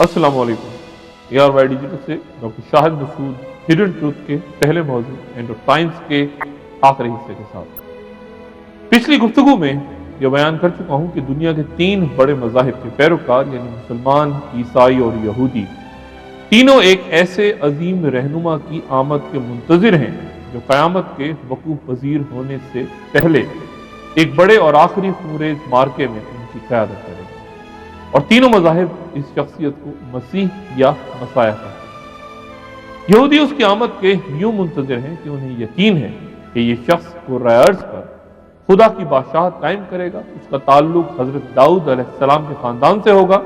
السلام علیکم ARY digital سے ڈاکٹر شاہد مسعود ہڈن ٹروتھ کے پہلے موضوع اینڈ آف ٹائمز کے آخری حصے کے ساتھ پچھلی گفتگو میں یہ بیان کر چکا ہوں کہ دنیا کے 3 بڑے مذاہب کے پیروکار یعنی مسلمان، عیسائی اور یہودی تینوں ایک ایسے عظیم رہنما کی آمد کے منتظر ہیں جو قیامت کے وقوع پذیر ہونے سے پہلے ایک بڑے اور آخری خونریز مارکے میں ان کی قیادت کرے گا، اور تینوں مذاہب اس شخصیت کو مسیح یا مسیح کہتے ہیں۔ یہودی اس کی آمد کے یوں منتظر ہیں کہ انہیں یقین ہے کہ یہ شخص قرۂ ارض پر خدا کی بادشاہت قائم کرے گا، اس کا تعلق حضرت داؤد علیہ السلام کے خاندان سے ہوگا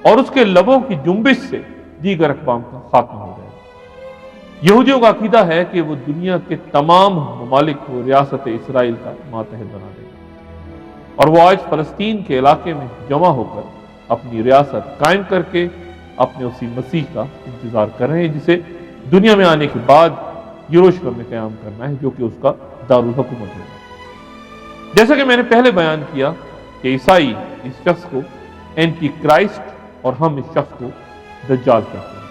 اور اس کے لبوں کی جنبش سے دیگر اقوام کا خاتمہ ہو جائے گا۔ یہودیوں کا عقیدہ ہے کہ وہ دنیا کے تمام ممالک کو ریاست اسرائیل کا ماتحت بنا دے گا، اور وہ آج فلسطین کے علاقے میں جمع ہو کر اپنی ریاست قائم کر کے اپنے اسی مسیح کا انتظار کر رہے ہیں جسے دنیا میں آنے کے بعد یروشلم میں قیام کرنا ہے، جو کہ اس کا دارالحکومت ہوگا۔ جیسا کہ میں نے پہلے بیان کیا کہ عیسائی اس شخص کو اینٹی کرائسٹ اور ہم اس شخص کو دجال کہتے ہیں،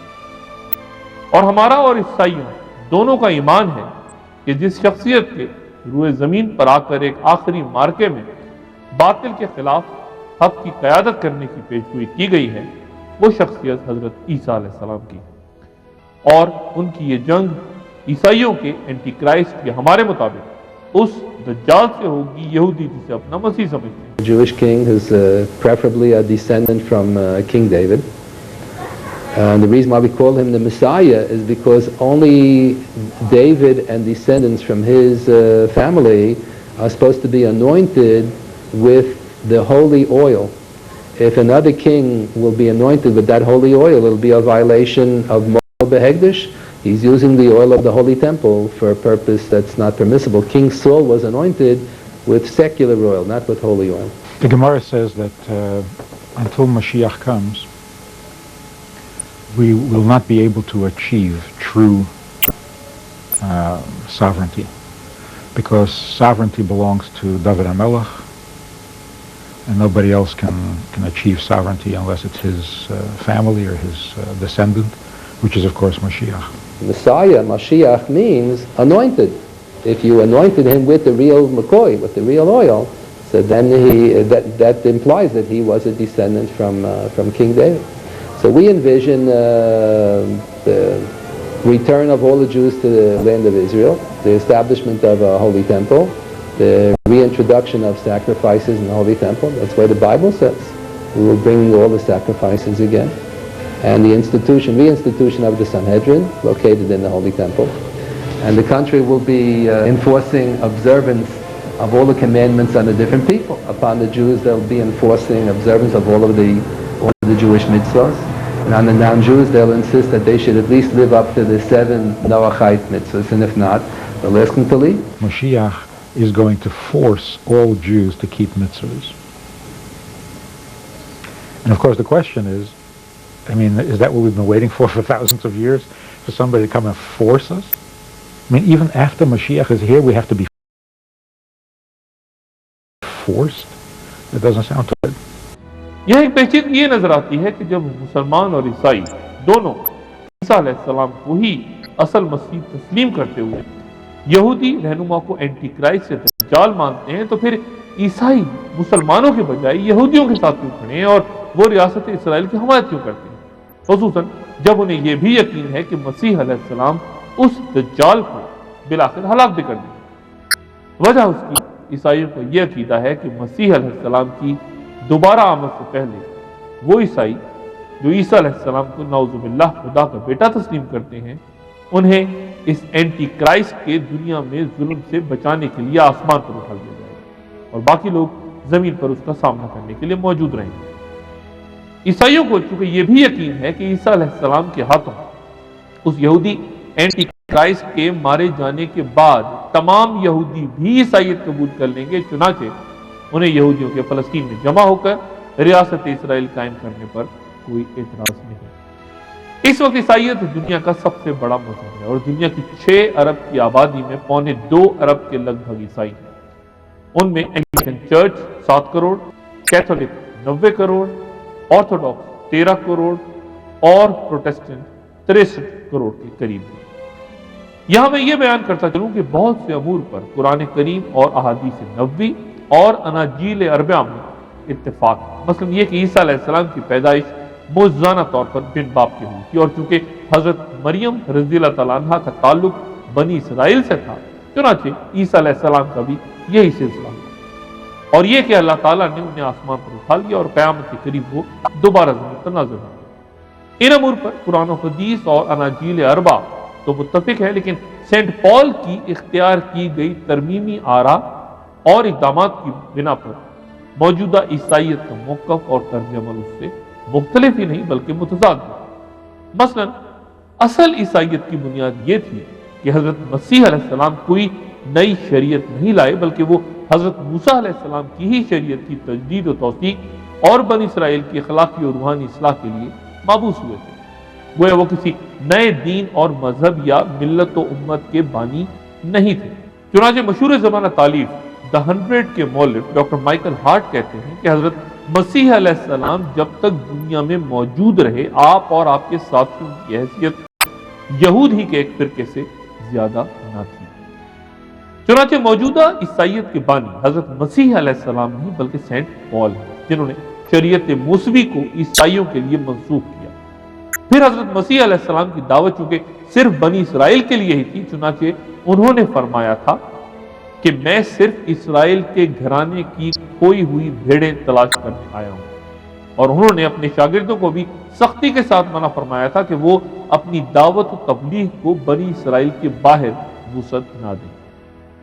اور ہمارا اور عیسائیوں دونوں کا ایمان ہے کہ جس شخصیت کے روئے زمین پر آ کر ایک آخری مارکے میں باطل کے خلاف حق کی قیادت کرنے کی پیشگوئی کی گئی ہے، وہ شخصیت حضرت عیسیٰ علیہ السلام کی ہے، اور ان کی یہ جنگ عیسائیوں کے اینٹی کرائسٹ یا ہمارے مطابق اس دجال سے ہوگی یہودی جسے اپنا مسیح سمجھتے ہیں۔ Jewish king who's preferably a descendant from King David. And the reason why we call him the Messiah is because only David and descendants from his family are supposed to be anointed with the holy oil. If another king will be anointed with that holy oil, it will be a violation of moral behegdish. He's using the oil of the holy temple for a purpose that's not permissible. King Saul was anointed with secular oil, not with holy oil. The Gemara says that until Mashiach comes, we will not be able to achieve true sovereignty, because sovereignty belongs to David HaMelech, and nobody else can achieve sovereignty unless it's his family or his descendant, which is of course Mashiach. Messiah, Mashiach, means anointed. If you anointed him with the real McCoy, with the real oil, so then that implies that he was a descendant from King David. So we envision the return of all the Jews to the land of Israel, the establishment of a holy temple, the reintroduction of sacrifices in the holy temple. That's why the Bible says we will bring all the sacrifices again, and the reinstitution of the Sanhedrin located in the holy temple, and the country will be enforcing observance of all the commandments on the different people. Upon the Jews, they'll be enforcing observance of all of the Jewish mitzvahs, and on the non-Jews, they'll insist that they should at least live up to the 7 Noachite mitzvahs, and if not, they'll ask them to leave. Mashiach is going to force all Jews to keep mitzvahs. And of course the question is, is that what we've been waiting for thousands of years? For somebody to come and force us? Even after Mashiach is here, we have to be forced? That doesn't sound too good. یہ ایک پیچیدگی یہ نظر آتی ہے کہ جب مسلمان اور عیسائی دونوں عیسیٰ علیہ السلام کو ہی اصل مسیح تسلیم کرتے ہوئے یہودی رہنما کو اینٹی کرائسٹ سے دجال مانتے ہیں، تو پھر عیسائی مسلمانوں کے بجائے یہودیوں کے ساتھ کیوں کھڑے ہیں اور وہ ریاست اسرائیل کی حمایت کیوں کرتے ہیں، خصوصاً جب انہیں یہ بھی یقین ہے کہ مسیح علیہ السلام اس دجال کو بالآخر ہلاک بھی کر دیں گے۔ وجہ اس کی عیسائیوں کو یہ عقیدہ ہے کہ مسیح علیہ السلام کی دوبارہ آمد سے پہلے وہ عیسائی جو عیسیٰ علیہ السلام کو نعوذ باللہ خدا کا بیٹا تسلیم کرتے ہیں، انہیں اس اینٹی کرائسٹ کے دنیا میں ظلم سے بچانے کے لیے آسمان پر اٹھا دیا جائے گا، اور باقی لوگ زمین پر اس کا سامنا کرنے کے لیے موجود رہیں گے۔ عیسائیوں کو چونکہ یہ بھی یقین ہے کہ عیسیٰ علیہ السلام کے ہاتھوں اس یہودی اینٹی کرائسٹ کے مارے جانے کے بعد تمام یہودی بھی عیسائیت قبول کر لیں گے، چنانچہ انہیں یہودیوں کے فلسطین میں جمع ہو کر ریاست اسرائیل قائم کرنے پر کوئی اعتراض نہیں۔ اس وقت عیسائیت دنیا کا سب سے بڑا مذہب ہے، اور دنیا کی 6 ارب کی آبادی میں 2.25 ارب کے لگ بھگ عیسائی ہیں۔ ان میں Anglican church 7 crore, Catholic 90 crore, orthodox 13 crore, اور پروٹیسٹنٹ 63 کروڑ کے قریب ہیں۔ یہاں میں یہ بیان کرتا چلوں کہ بہت سے امور پر قرآن کریم اور احادیث نبوی اور اناجیل اربعہ میں اتفاق ہے۔ مثلا یہ کہ عیسیٰ علیہ السلام کی پیدائش معجزانہ طور پر بن باپ کی ہوئی تھی، اور چونکہ حضرت مریم رضی اللہ تعالیٰ عنہ کا تعلق بنی اسرائیل سے تھا، چنانچہ عیسیٰ علیہ السلام کا بھی یہی سلسلہ ہوا، اور یہ کہ اللہ تعالیٰ نے انہیں آسمان پر اٹھا لیا اور قیامت کے قریب وہ دوبارہ زمین پر نازل ہو گئے۔ ان امور پر قرآن و حدیث اور اناجیل اربعہ تو متفق ہے، لیکن سینٹ پال کی اختیار کی گئی ترمیمی آراء اور اقدامات کی بنا پر موجودہ عیسائیت کا موقف اور طرز عمل اس سے مختلف ہی نہیں بلکہ متضاد ہے۔ مثلا اصل عیسائیت کی بنیاد یہ تھی کہ حضرت مسیح علیہ السلام کوئی نئی شریعت نہیں لائے، بلکہ وہ حضرت موسیٰ علیہ السلام کی ہی شریعت کی تجدید و توثیق اور بنی اسرائیل کی اخلاقی و روحانی اصلاح کے لیے مابعوث ہوئے تھے۔ گویا وہ کسی نئے دین اور مذہب یا ملت و امت کے بانی نہیں تھے۔ چنانچہ مشہور زمانہ تالیف دی 100 کے مؤلف ڈاکٹر مائیکل ہارٹ کہتے ہیں کہ حضرت مسیح علیہ السلام جب تک دنیا میں موجود رہے، آپ اور آپ کے ساتھیوں کی حیثیت یہود ہی کے ایک فرقے سے زیادہ نہ تھی۔ چنانچہ موجودہ عیسائیت کے بانی حضرت مسیح علیہ السلام نہیں بلکہ سینٹ پال ہیں، جنہوں نے شریعت موسوی کو عیسائیوں کے لیے منسوخ کیا۔ پھر حضرت مسیح علیہ السلام کی دعوت چونکہ صرف بنی اسرائیل کے لیے ہی تھی، چنانچہ انہوں نے فرمایا تھا کہ میں صرف اسرائیل کے گھرانے کی کھوئی ہوئی بھیڑیں تلاش کرنے آیا ہوں، اور انہوں نے اپنے شاگردوں کو بھی سختی کے ساتھ منع فرمایا تھا کہ وہ اپنی دعوت و تبلیغ کو بنی اسرائیل کے باہر وسعت نہ دیں۔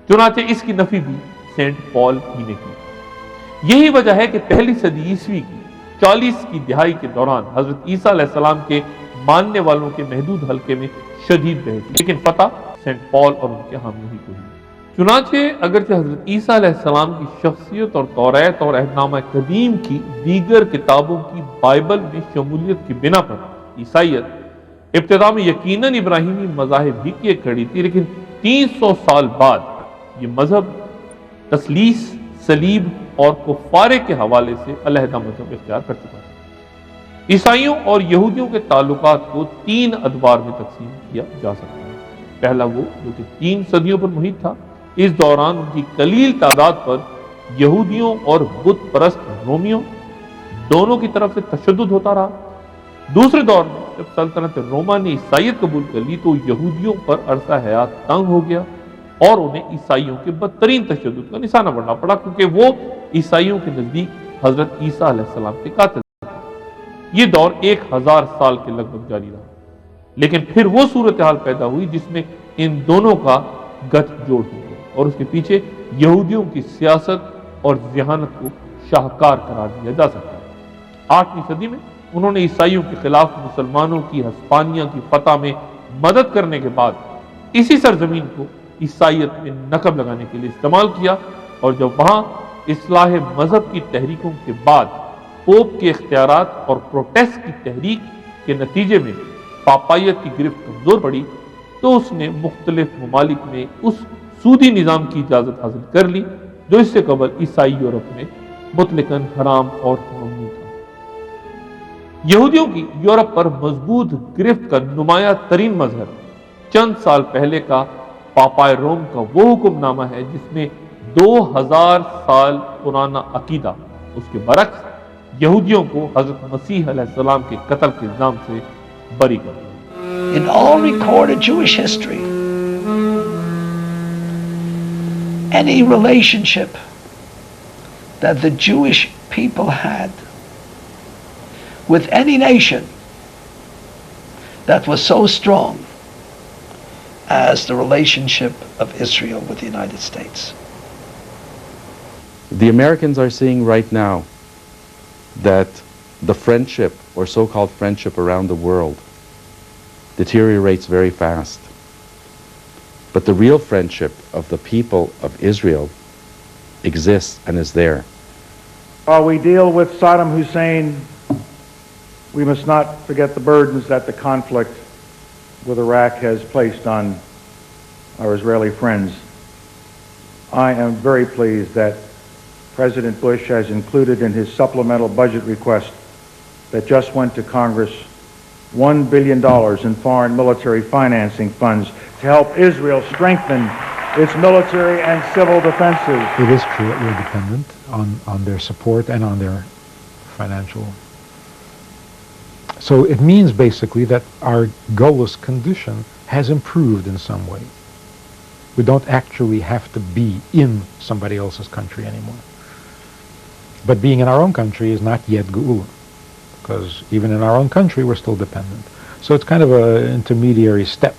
چنانچہ اس کی نفی بھی سینٹ پال ہی نے کی۔ یہی وجہ ہے کہ پہلی صدی عیسوی کی 40 کی دہائی کے دوران حضرت عیسیٰ علیہ السلام کے ماننے والوں کے محدود حلقے میں شدید بحث، لیکن فتح سینٹ پال اور ان کے حامیوں ہی کو ہوئی۔ چنانچہ اگرچہ حضرت عیسیٰ علیہ السلام کی شخصیت اور توریت اور عہد نامہ قدیم کی دیگر کتابوں کی بائبل میں شمولیت کی بنا پر عیسائیت ابتدا میں یقیناً ابراہیمی مذاہب ہی کی ایک کڑی تھی، لیکن 300 سال بعد یہ مذہب تثلیث، صلیب اور کفارے کے حوالے سے علیحدہ مذہب اختیار کر چکا ہے۔ عیسائیوں اور یہودیوں کے تعلقات کو 3 ادوار میں تقسیم کیا جا سکتا ہے۔ پہلا وہ جو کہ 3 صدیوں پر محیط تھا، اس دوران ان کی قلیل تعداد پر یہودیوں اور بت پرست رومیوں دونوں کی طرف سے تشدد ہوتا رہا۔ دوسرے دور میں جب سلطنت روما نے عیسائیت قبول کر لی تو یہودیوں پر عرصہ حیات تنگ ہو گیا اور انہیں عیسائیوں کے بدترین تشدد کا نشانہ بننا پڑا، کیونکہ وہ عیسائیوں کے نزدیک حضرت عیسیٰ علیہ السلام کے قاتل تھے۔ یہ دور 1000 سال کے لگ بھگ جاری رہا، لیکن پھر وہ صورتحال پیدا ہوئی جس میں ان دونوں کا گٹھ جوڑ ہو گیا، اور اس کے پیچھے یہودیوں کی سیاست اور ذہانت کو شاہکار قرار دیا جا سکتا ہے۔ 8ویں صدی میں انہوں نے عیسائیوں کے خلاف مسلمانوں کی ہسپانیہ کی فتح میں مدد کرنے کے بعد اسی سرزمین کو عیسائیت میں نقب لگانے کے لیے استعمال کیا، اور جب وہاں اصلاح مذہب کی تحریکوں کے بعد پوپ کے اختیارات اور پروٹیسٹ کی تحریک کے نتیجے میں پاپائیت کی گرفت کمزور پڑی تو اس نے مختلف ممالک میں اس سودی نظام کی اجازت حاصل کر لی جو اس سے قبل عیسائی یورپ میں مطلقاً حرام اور ممنوع تھا۔ یہودیوں کی یورپ پر مضبوط گرفت کا نمایاں ترین مظہر چند سال پہلے کا پاپائے روم کا وہ حکم نامہ ہے جس میں 2000 سال پرانا عقیدہ اس کے برعکس یہودیوں کو حضرت مسیح علیہ السلام کے قتل کے الزام سے بری کر دیا۔ In all recorded Jewish history, any relationship that the Jewish people had with any nation that was so strong as the relationship of Israel with the United States. The Americans are seeing right now that the friendship or so-called friendship around the world deteriorates very fast. But the real friendship of the people of Israel exists and is there. While we deal with Saddam Hussein, we must not forget the burdens that the conflict with Iraq has placed on our Israeli friends. I am very pleased that President Bush has included in his supplemental budget request that just went to Congress $1 billion in foreign military financing funds to help Israel strengthen its military and civil defenses. It is true that we're dependent on their support and on their financial. So it means basically that our goalless condition has improved in some way. We don't actually have to be in somebody else's country anymore. But being in our own country is not yet geula, because even in our own country we're still dependent. So it's kind of an intermediary step.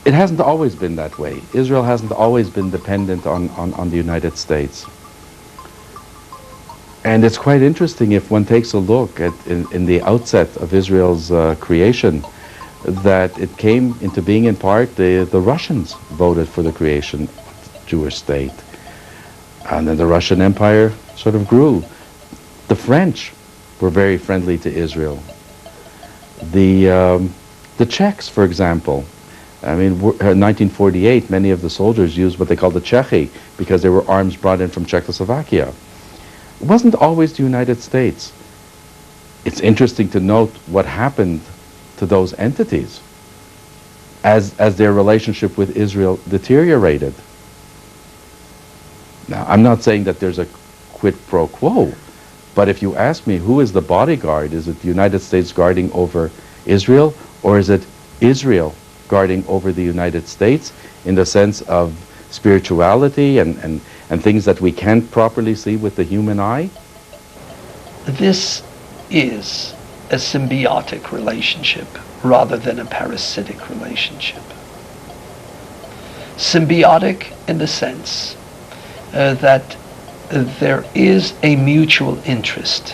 It hasn't always been that way. Israel hasn't always been dependent on the United States. And it's quite interesting if one takes a look at in the outset of Israel's creation, that it came into being in part, the Russians voted for the creation of the Jewish state. And then the Russian Empire sort of grew. The French were very friendly to Israel. The Czechs, for example, I mean, in 1948, many of the soldiers used what they called the Czechi because there were arms brought in from Czechoslovakia. It wasn't always the United States. It's interesting to note what happened to those entities as their relationship with Israel deteriorated. Now, I'm not saying that there's a quid pro quo, but if you ask me who is the bodyguard, is it the United States guarding over Israel, or is it Israel guarding over the United States in the sense of spirituality and things that we can't properly see with the human eye? This is a symbiotic relationship rather than a parasitic relationship. Symbiotic in the sense that there is a mutual interest.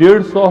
150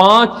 5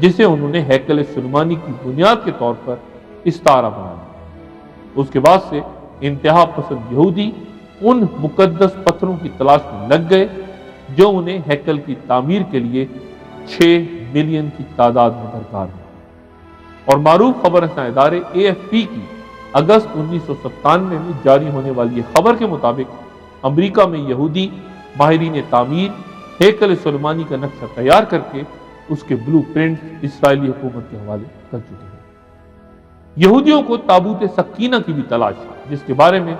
جسے انہوں نے ہیکل سلیمانی کی بنیاد کے طور پر استعارہ بنا دیا۔ اس کے بعد سے انتہا پسند یہودی ان مقدس پتھروں کی تلاش میں لگ گئے جو انہیں ہیکل کی تعمیر کے لیے 6 ملین کی تعداد میں درکار ہیں۔ اور معروف خبر رساں ادارے AFP کی اگست 1997 میں جاری ہونے والی یہ خبر کے مطابق امریکہ میں یہودی ماہرین تعمیر ہیکل سلیمانی کا نقشہ تیار کر کے اس کے بلو پرنٹ اسرائیلی حکومت کے حوالے کر چکے ہیں۔ یہودیوں کو تابوت سکینہ کی بھی تلاش ہے، جس کے بارے میں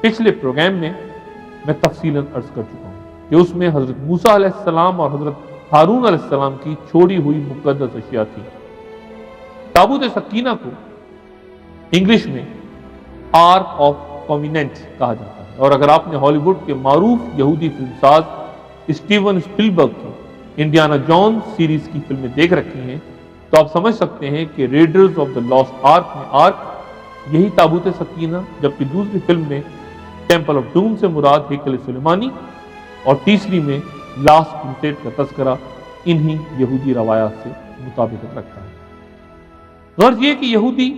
پچھلے پروگرام میں تفصیلاً عرض کر چکا ہوں کہ اس میں حضرت موسیٰ علیہ السلام اور حضرت ہارون علیہ السلام کی چھوڑی ہوئی مقدس اشیاء تھی۔ تابوت سکینہ کو انگلش میں آرک آف کویننٹ کہا جاتا ہے، اور اگر آپ نے ہالی ووڈ کے معروف یہودی فلم ساز اسٹیون اسپلبرگ کی انڈیانا جونز سیریز کی فلمیں دیکھ رکھی ہیں تو آپ سمجھ سکتے ہیں کہ raiders of the last ark میں آرک یہی تابوت سکینہ، جبکہ دوسری فلم میں ٹیمپل آف ڈوم سے مراد ہیکل سلیمانی اور تیسری میں لاسٹ کروسیڈ کا تذکرہ انہی یہودی روایات سے مطابقت رکھتا ہے۔ غرض یہ کہ یہودی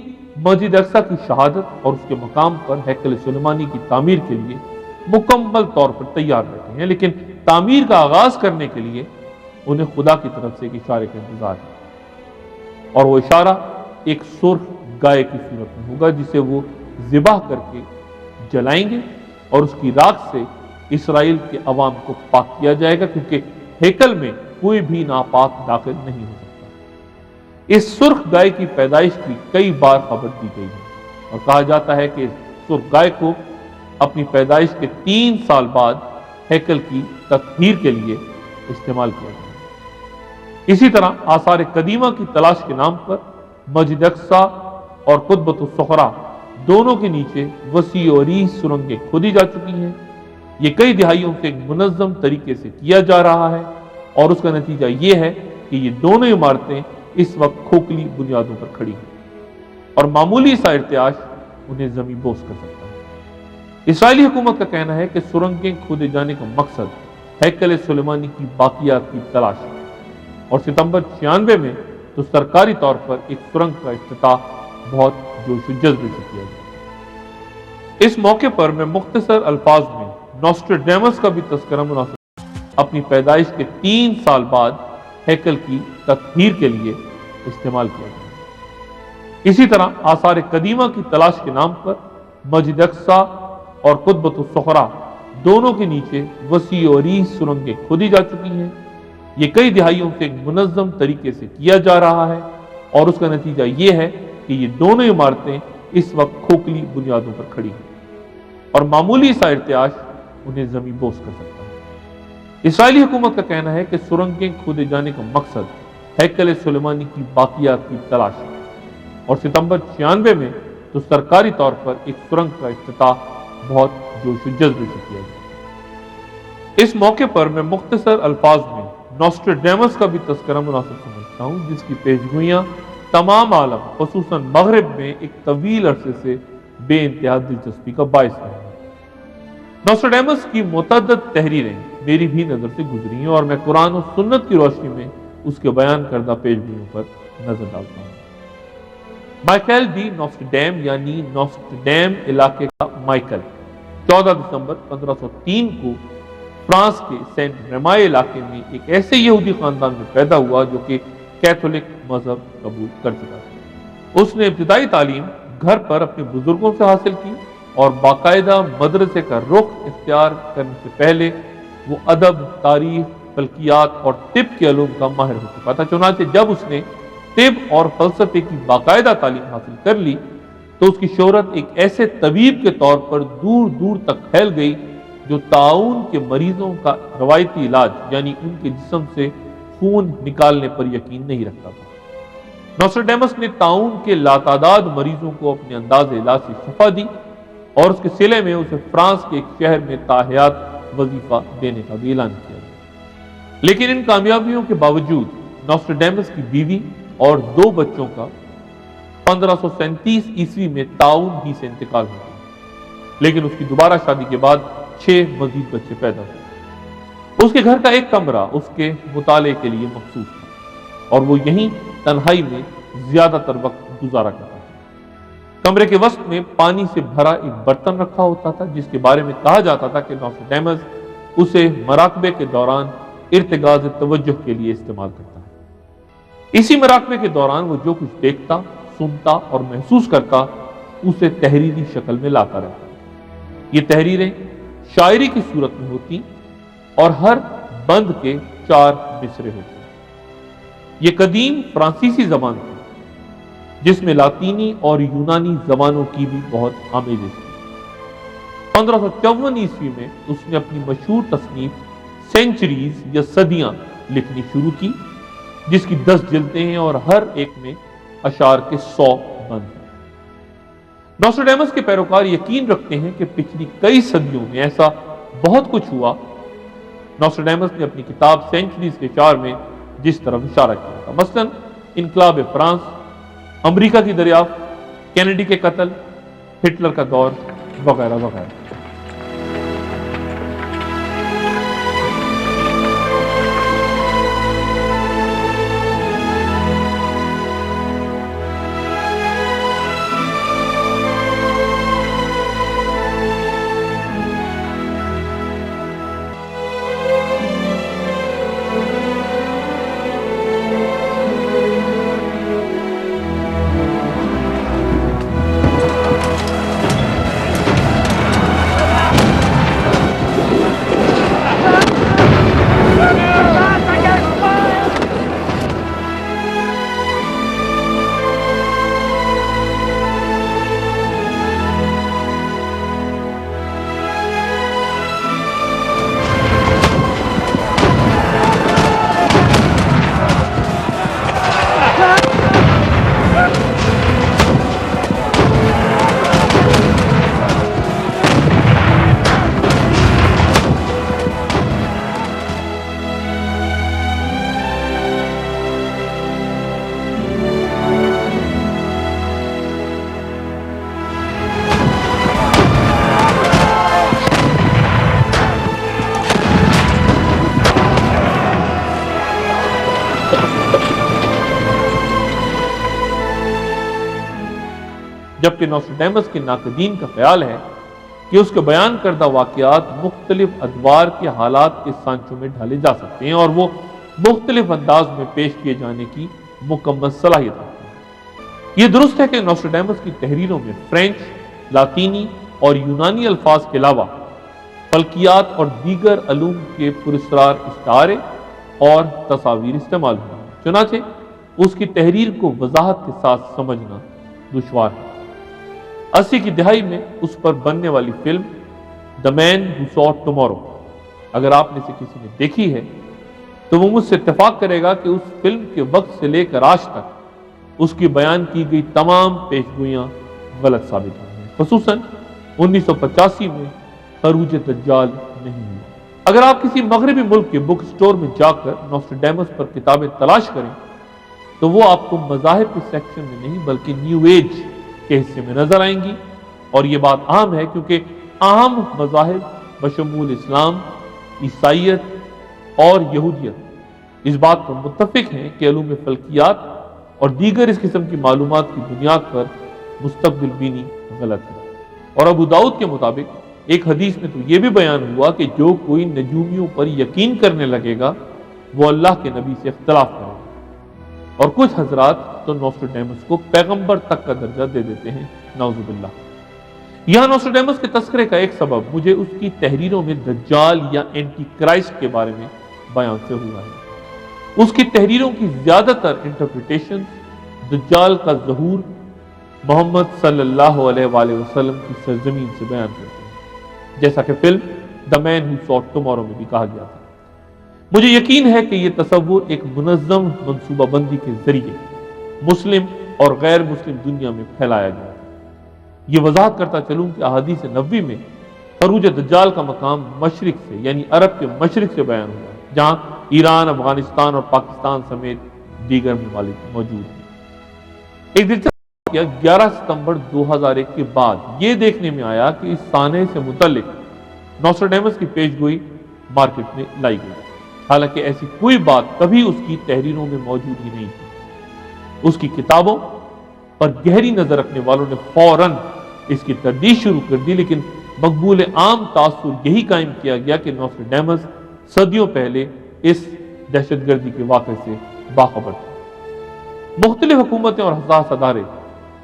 مسجد اقصی کی شہادت اور اس کے مقام پر ہیکل سلیمانی کی تعمیر کے لیے مکمل طور پر تیار بیٹھے ہیں، لیکن تعمیر کا آغاز کرنے کے لیے انہیں خدا کی طرف سے ایک اشارے کا انتظار ہے، اور وہ اشارہ ایک سرخ گائے کی صورت میں ہوگا جسے وہ ذبح کر کے جلائیں گے، اور اس کی راکھ سے اسرائیل کے عوام کو پاک کیا جائے گا، کیونکہ ہیکل میں کوئی بھی ناپاک داخل نہیں ہو سکتا۔ اس سرخ گائے کی پیدائش کی کئی بار خبر دی گئی ہے، اور کہا جاتا ہے کہ اس سرخ گائے کو اپنی پیدائش کے 3 سال بعد ہیکل کی تطہیر کے لیے استعمال کیا گیا۔ اسی طرح آثار قدیمہ کی تلاش کے نام پر مسجد اقصی اور قطبۃ الصخرا دونوں کے نیچے وسیع و عریض سرنگیں کھودی جا چکی ہیں۔ یہ کئی دہائیوں سے ایک منظم طریقے سے کیا جا رہا ہے، اور اس کا نتیجہ یہ ہے کہ یہ دونوں عمارتیں اس وقت کھوکھلی بنیادوں پر کھڑی ہیں، اور معمولی سا ارتعاش انہیں زمین بوس کر سکتا ہے۔ اسرائیلی حکومت کا کہنا ہے کہ سرنگیں کھودے جانے کا مقصد ہیکل سلیمانی کی باقیات کی تلاش ہے، اور ستمبر 96 میں تو سرکاری طور پر ایک سرنگ کا افتتاح بہت جوش و جذبے سے کیا گیا۔ اس موقع پر میں مختصر الفاظ میں نوسٹراڈیمس کا بھی تذکرہ مناسب اپنی پیدائش کے 3 سال بعد ہیکل کی تطہیر کے لیے استعمال کیا گیا۔ اسی طرح آثار قدیمہ کی تلاش کے نام پر مسجد اقصی اور قطبۃ الصخرا دونوں کے نیچے وسیع و عریض سرنگیں کھودی جا چکی ہیں۔ یہ کئی دہائیوں سے ایک منظم طریقے سے کیا جا رہا ہے، اور اس کا نتیجہ یہ ہے کہ یہ دونوں عمارتیں اس وقت کھوکھلی بنیادوں پر کھڑی ہیں، اور معمولی سا ارتعاش انہیں زمین بوس کر سکتا ہے۔ اسرائیلی حکومت کا کہنا ہے کہ سرنگیں کھودے جانے کا مقصد ہیکل سلیمانی کی باقیات کی تلاش ہے، اور ستمبر 96 میں تو سرکاری طور پر ایک سرنگ کا افتتاح بہت جوش و جذبے سے کیا گیا۔ اس موقع پر میں مختصر الفاظ میں نوسٹراڈیمس کا بھی تذکرہ مناسب سمجھتا ہوں، جس کی پیشگوئیاں تمام عالم خصوصاً مغرب میں ایک طویل عرصے سے بے انتہا دلچسپی کا باعث رہے ہیں۔ نوسٹراڈیمس کی متعدد تحریریں میری بھی نظر سے گزری ہیں، اور میں قرآن و سنت کی روشنی میں اس کے بیان کردہ پیشگوئیوں پر نظر ڈالتا ہوں۔ مائیکل ڈی نوسٹراڈیم یعنی نوسٹراڈیم علاقے کا مائیکل 14 دسمبر 1503 کو فرانس کے سینٹ ریمائے علاقے میں ایک ایسے یہودی خاندان میں پیدا ہوا جو کہ کیتھولک مذہب قبول کر چکا تھا۔ اس نے ابتدائی تعلیم گھر پر اپنے بزرگوں سے حاصل کی، اور باقاعدہ مدرسے کا رخ اختیار کرنے سے پہلے وہ ادب، تاریخ، فلکیات اور طب کے علوم کا ماہر ہو چکا تھا۔ چنانچہ جب اس نے طب اور فلسفے کی باقاعدہ تعلیم حاصل کر لی تو اس کی شہرت ایک ایسے طبیب کے طور پر دور دور تک پھیل گئی جو طاعون کے مریضوں کا روایتی علاج یعنی ان کے جسم سے خون نکالنے پر یقین نہیں رکھتا تھا۔ نوسٹراڈیمس نے طاعون کے لاتعداد مریضوں کو اپنے انداز علاج سے شفا دی، اور اس کے صلے میں اسے فرانس کے ایک شہر میں تاحیات وظیفہ دینے کا بھی اعلان کیا گیا۔ لیکن ان کامیابیوں کے باوجود نوسٹراڈیمس کی بیوی اور 2 بچوں کا 1537 عیسوی میں طاعون ہی سے انتقال ہو گیا، لیکن اس کی دوبارہ شادی کے بعد 6 مزید بچے پیدا ہوئے۔ اس کے گھر کا ایک کمرہ اس کے مطالعے کے لیے مخصوص تھا، اور وہ یہیں تنہائی میں زیادہ تر وقت گزارا کرتا تھا۔ کمرے کے وسط میں پانی سے بھرا ایک برتن رکھا ہوتا تھا جس کے بارے میں کہا جاتا تھا کہ نوسٹریڈیمس اسے مراقبے کے دوران ارتکاز توجہ کے لیے استعمال کرتا ہے۔ اسی مراقبے کے دوران وہ جو کچھ دیکھتا، سنتا اور محسوس کرتا اسے تحریری شکل میں لاتا رہتا۔ یہ تحریریں شاعری کی صورت میں ہوتی اور ہر بند کے 4 مصرے ہوتے۔ یہ قدیم فرانسیسی زبان تھی جس میں لاطینی اور یونانی زبانوں کی بھی بہت آمیزش تھی۔ 1554 عیسوی میں اس نے اپنی مشہور تصنیف سینچریز یا صدیاں لکھنی شروع کی جس کی 10 جلدیں ہیں اور ہر ایک میں اشعار کے 100 بند ہیں۔ نوسٹریڈیمس کے پیروکار یقین رکھتے ہیں کہ پچھلی کئی صدیوں میں ایسا بہت کچھ ہوا۔ نوسٹریڈیمس نے اپنی کتاب سینچریز کے اشعار میں جس طرف اشارہ کیا تھا، مثلا انقلاب فرانس، امریکہ کی دریافت، کینیڈی کے قتل، ہٹلر کا دور وغیرہ وغیرہ۔ جبکہ نوسٹریڈیمس کے ناقدین کا خیال ہے کہ اس کے بیان کردہ واقعات مختلف ادوار کے حالات کے سانچوں میں ڈھالے جا سکتے ہیں اور وہ مختلف انداز میں پیش کیے جانے کی مکمل صلاحیت رکھتے ہیں۔ یہ درست ہے کہ نوسٹریڈیمس کی تحریروں میں فرینچ، لاطینی اور یونانی الفاظ کے علاوہ فلکیات اور دیگر علوم کے پراسرار استعارے اور تصاویر استعمال ہوئی، چنانچہ اس کی تحریر کو وضاحت کے ساتھ سمجھنا دشوار ہے۔ 80 کی دہائی میں اس پر بننے والی فلم دا مین ہو سو ٹمارو، اگر آپ میں سے کسی نے دیکھی ہے تو وہ مجھ سے اتفاق کرے گا کہ اس فلم کے وقت سے لے کر آج تک اس کی بیان کی گئی تمام پیشگوئیاں غلط ثابت ہوئی ہیں، خصوصاً 1985 میں خروج دجال نہیں ہوئی۔ اگر آپ کسی مغربی ملک کے بک سٹور میں جا کر نوسٹریڈیمس پر کتابیں تلاش کریں تو وہ آپ کو مذاہب کے سیکشن میں نہیں بلکہ نیو ایج کے حصے میں نظر آئیں گی، اور یہ بات عام ہے کیونکہ اہم مذاہب بشمول اسلام، عیسائیت اور یہودیت اس بات پر متفق ہیں کہ علوم فلکیات اور دیگر اس قسم کی معلومات کی بنیاد پر مستقبل بینی غلط ہے۔ اور ابو داؤد کے مطابق ایک حدیث میں تو یہ بھی بیان ہوا کہ جو کوئی نجومیوں پر یقین کرنے لگے گا وہ اللہ کے نبی سے اختلاف کرے گا، اور کچھ حضرات تو نوسٹریڈیمس کو پیغمبر تک کا درجہ دے دیتے ہیں، نعوذ باللہ۔ یہاں نوسٹریڈیمس کے تذکرے کا ایک سبب مجھے اس کی تحریروں میں دجال یا اینٹی کرائسٹ کے بارے میں بیان سے ہوا ہے۔ اس کی تحریروں کی زیادہ تر انٹرپریٹیشن دجال کا ظہور محمد صلی اللہ علیہ وآلہ وسلم کی سرزمین سے بیان کرتے ہیں، جیسا کہ فلم دا مین ہو سو ٹمارو میں بھی کہا گیا تھا۔ مجھے یقین ہے کہ یہ تصور ایک منظم منصوبہ بندی کے ذریعے مسلم اور غیر مسلم دنیا میں پھیلایا گیا ہے۔ یہ وضاحت کرتا چلوں کہ احادیث نبوی میں خروج دجال کا مقام مشرق سے یعنی عرب کے مشرق سے بیان ہوا ہے، جہاں ایران، افغانستان اور پاکستان سمیت دیگر ممالک موجود ہیں۔ ایک دلچسپ واقعہ 11 ستمبر 2001 کے بعد یہ دیکھنے میں آیا کہ اس سانحے سے متعلق نوسٹریڈیمس کی پیشگوئی مارکیٹ میں لائی گئی، حالانکہ ایسی کوئی بات کبھی اس کی تحریروں میں موجود ہی نہیں تھی۔ اس کی کتابوں پر گہری نظر رکھنے والوں نے فوراً اس کی تردید شروع کر دی، لیکن مقبول عام تاثر یہی قائم کیا گیا کہ نوسٹریڈیمس صدیوں پہلے اس دہشت گردی کے واقعے سے باخبر تھے۔ مختلف حکومتیں اور حساس ادارے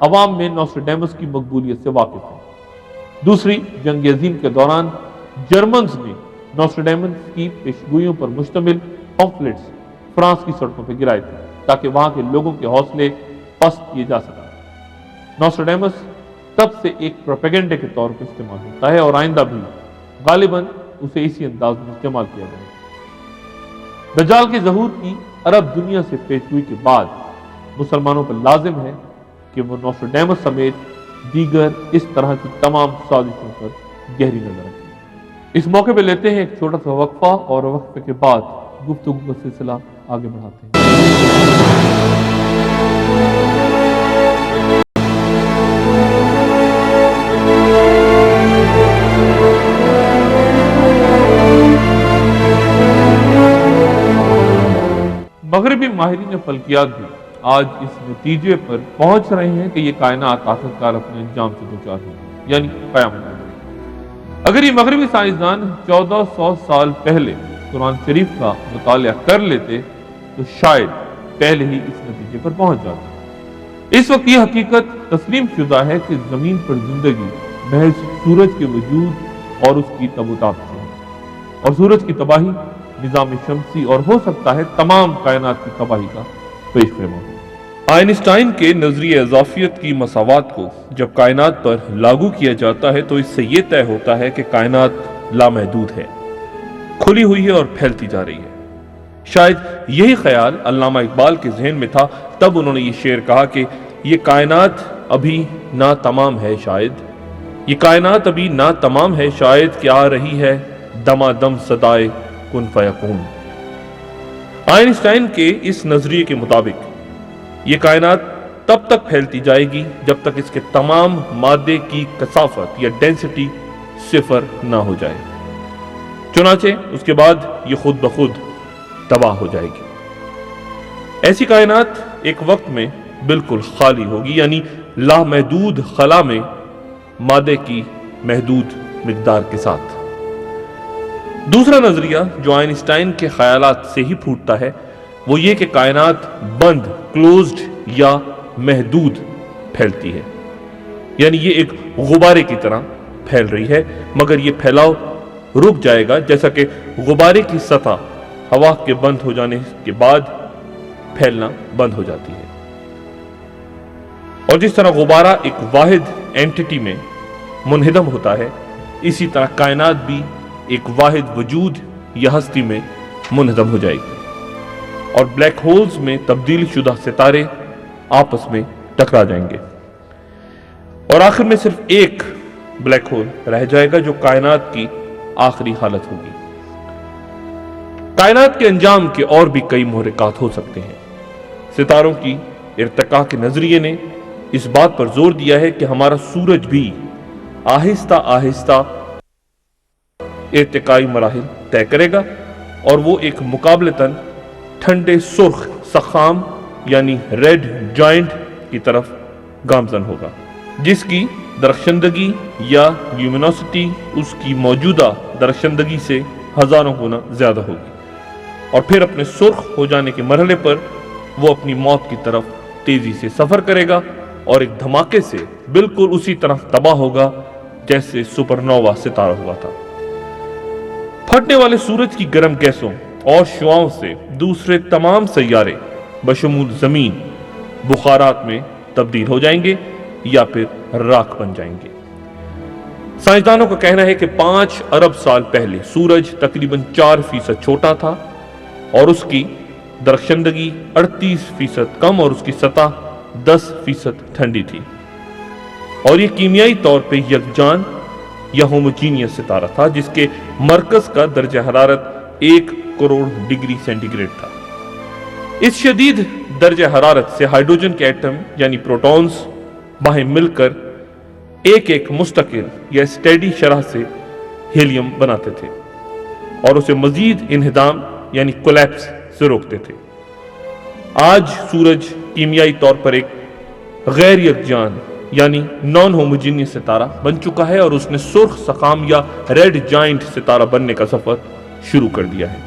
عوام میں نوسٹریڈیمس کی مقبولیت سے واقف ہیں۔ دوسری جنگ عظیم کے دوران جرمنز نے نوسٹریڈیمس کی پیشگوئیوں پر مشتمل پمفلٹس فرانس کی سڑکوں پہ گرائے تھے تاکہ وہاں کے لوگوں کے حوصلے پست کیے جا سکیں۔ نوسٹریڈیمس تب سے ایک پروپیگنڈے کے طور پر استعمال ہوتا ہے اور آئندہ بھی غالباً اسے اسی انداز میں استعمال کیا جائے گا۔ دجال کے ظہور کی عرب دنیا سے پیشگوئی کے بعد مسلمانوں پر لازم ہے کہ وہ نوسٹریڈیمس سمیت دیگر اس طرح کی تمام سازشوں پر گہری نظر رکھیں۔ اس موقع پہ لیتے ہیں ایک چھوٹا سا وقفہ اور وقفے کے بعد گفتگو کا سلسلہ آگے بڑھاتے ہیں۔ مغربی ماہرین فلکیات بھی آج اس نتیجے پر پہنچ رہے ہیں کہ یہ کائنات آخرکار اپنے انجام سے دوچار ہوگی، یعنی قیامت ہوگی۔ اگر یہ مغربی سائنسدان 1400 سال پہلے قرآن شریف کا مطالعہ کر لیتے تو شاید پہلے ہی اس نتیجے پر پہنچ جاتے۔ اس وقت یہ حقیقت تسلیم شدہ ہے کہ زمین پر زندگی محض سورج کے وجود اور اس کی تب و تاب سے ہے، اور سورج کی تباہی نظام شمسی اور ہو سکتا ہے تمام کائنات کی تباہی کا پیش خیمہ ہو۔ آئنسٹائن کے نظریہ اضافیت کی مساوات کو جب کائنات پر لاگو کیا جاتا ہے تو اس سے یہ طے ہوتا ہے کہ کائنات لامحدود ہے، کھلی ہوئی ہے اور پھیلتی جا رہی ہے۔ شاید یہی خیال علامہ اقبال کے ذہن میں تھا، تب انہوں نے یہ شعر کہا کہ یہ کائنات ابھی ناتمام ہے شاید، یہ کائنات ابھی ناتمام ہے شاید کہ آ رہی ہے دمادم صدائے کن فیکون۔ آئنسٹائن کے اس نظریے کے مطابق یہ کائنات تب تک پھیلتی جائے گی جب تک اس کے تمام مادے کی کثافت یا ڈینسٹی صفر نہ ہو جائے، چنانچہ اس کے بعد یہ خود بخود تباہ ہو جائے گی۔ ایسی کائنات ایک وقت میں بالکل خالی ہوگی، یعنی لامحدود خلا میں مادے کی محدود مقدار کے ساتھ۔ دوسرا نظریہ جو آئنسٹائن کے خیالات سے ہی پھوٹتا ہے وہ یہ کہ کائنات بند، کلوزڈ یا محدود پھیلتی ہے، یعنی یہ ایک غبارے کی طرح پھیل رہی ہے، مگر یہ پھیلاؤ رک جائے گا جیسا کہ غبارے کی سطح ہوا کے بند ہو جانے کے بعد پھیلنا بند ہو جاتی ہے۔ اور جس طرح غبارہ ایک واحد اینٹیٹی میں منہدم ہوتا ہے، اسی طرح کائنات بھی ایک واحد وجود یا ہستی میں منہدم ہو جائے گی، اور بلیک ہولز میں تبدیل شدہ ستارے آپس میں ٹکرا جائیں گے، اور آخر میں صرف ایک بلیک ہول رہ جائے گا جو کائنات کی آخری حالت ہوگی۔ کائنات کے انجام کے اور بھی کئی محرکات ہو سکتے ہیں۔ ستاروں کی ارتقاء کے نظریے نے اس بات پر زور دیا ہے کہ ہمارا سورج بھی آہستہ آہستہ ارتقائی مراحل طے کرے گا، اور وہ ایک مقابلتاً ٹھنڈے سرخ سخام یعنی ریڈ جوائنٹ کی طرف گامزن ہوگا، جس کی درخشندگی یا لیومینوسٹی اس کی موجودہ درخشندگی سے ہزاروں گنا زیادہ ہوگی، اور پھر اپنے سرخ ہو جانے کے مرحلے پر وہ اپنی موت کی طرف تیزی سے سفر کرے گا اور ایک دھماکے سے بالکل اسی طرح تباہ ہوگا جیسے سپر نووا ستارہ ہوا تھا۔ پھٹنے والے سورج کی گرم گیسوں اور شعاؤں سے دوسرے تمام سیارے بشمول زمین بخارات میں تبدیل ہو جائیں گے یا پھر راکھ بن جائیں گے۔ سائنسدانوں کا کہنا ہے کہ 5 ارب سال پہلے سورج تقریباً 4% چھوٹا تھا اور اس کی درخشندگی 38% کم اور اس کی سطح 10% ٹھنڈی تھی، اور یہ کیمیائی طور پہ یکجان یا ہوموجینیس ستارہ تھا جس کے مرکز کا درجہ حرارت 1 کروڑ ڈگری سینٹی گریڈ تھا۔ اس شدید درجہ حرارت سے ہائیڈروجن کے ایٹم یعنی پروٹونز باہم مل کر ایک مستقل یا اسٹیڈی شرح سے ہیلیم بناتے تھے اور اسے مزید انہدام یعنی کولیپس سے روکتے تھے۔ آج سورج کیمیائی طور پر ایک غیر یکجان یعنی نان ہوموجینیس ستارہ بن چکا ہے اور اس نے سرخ سخام یا ریڈ جائنٹ ستارہ بننے کا سفر شروع کر دیا ہے۔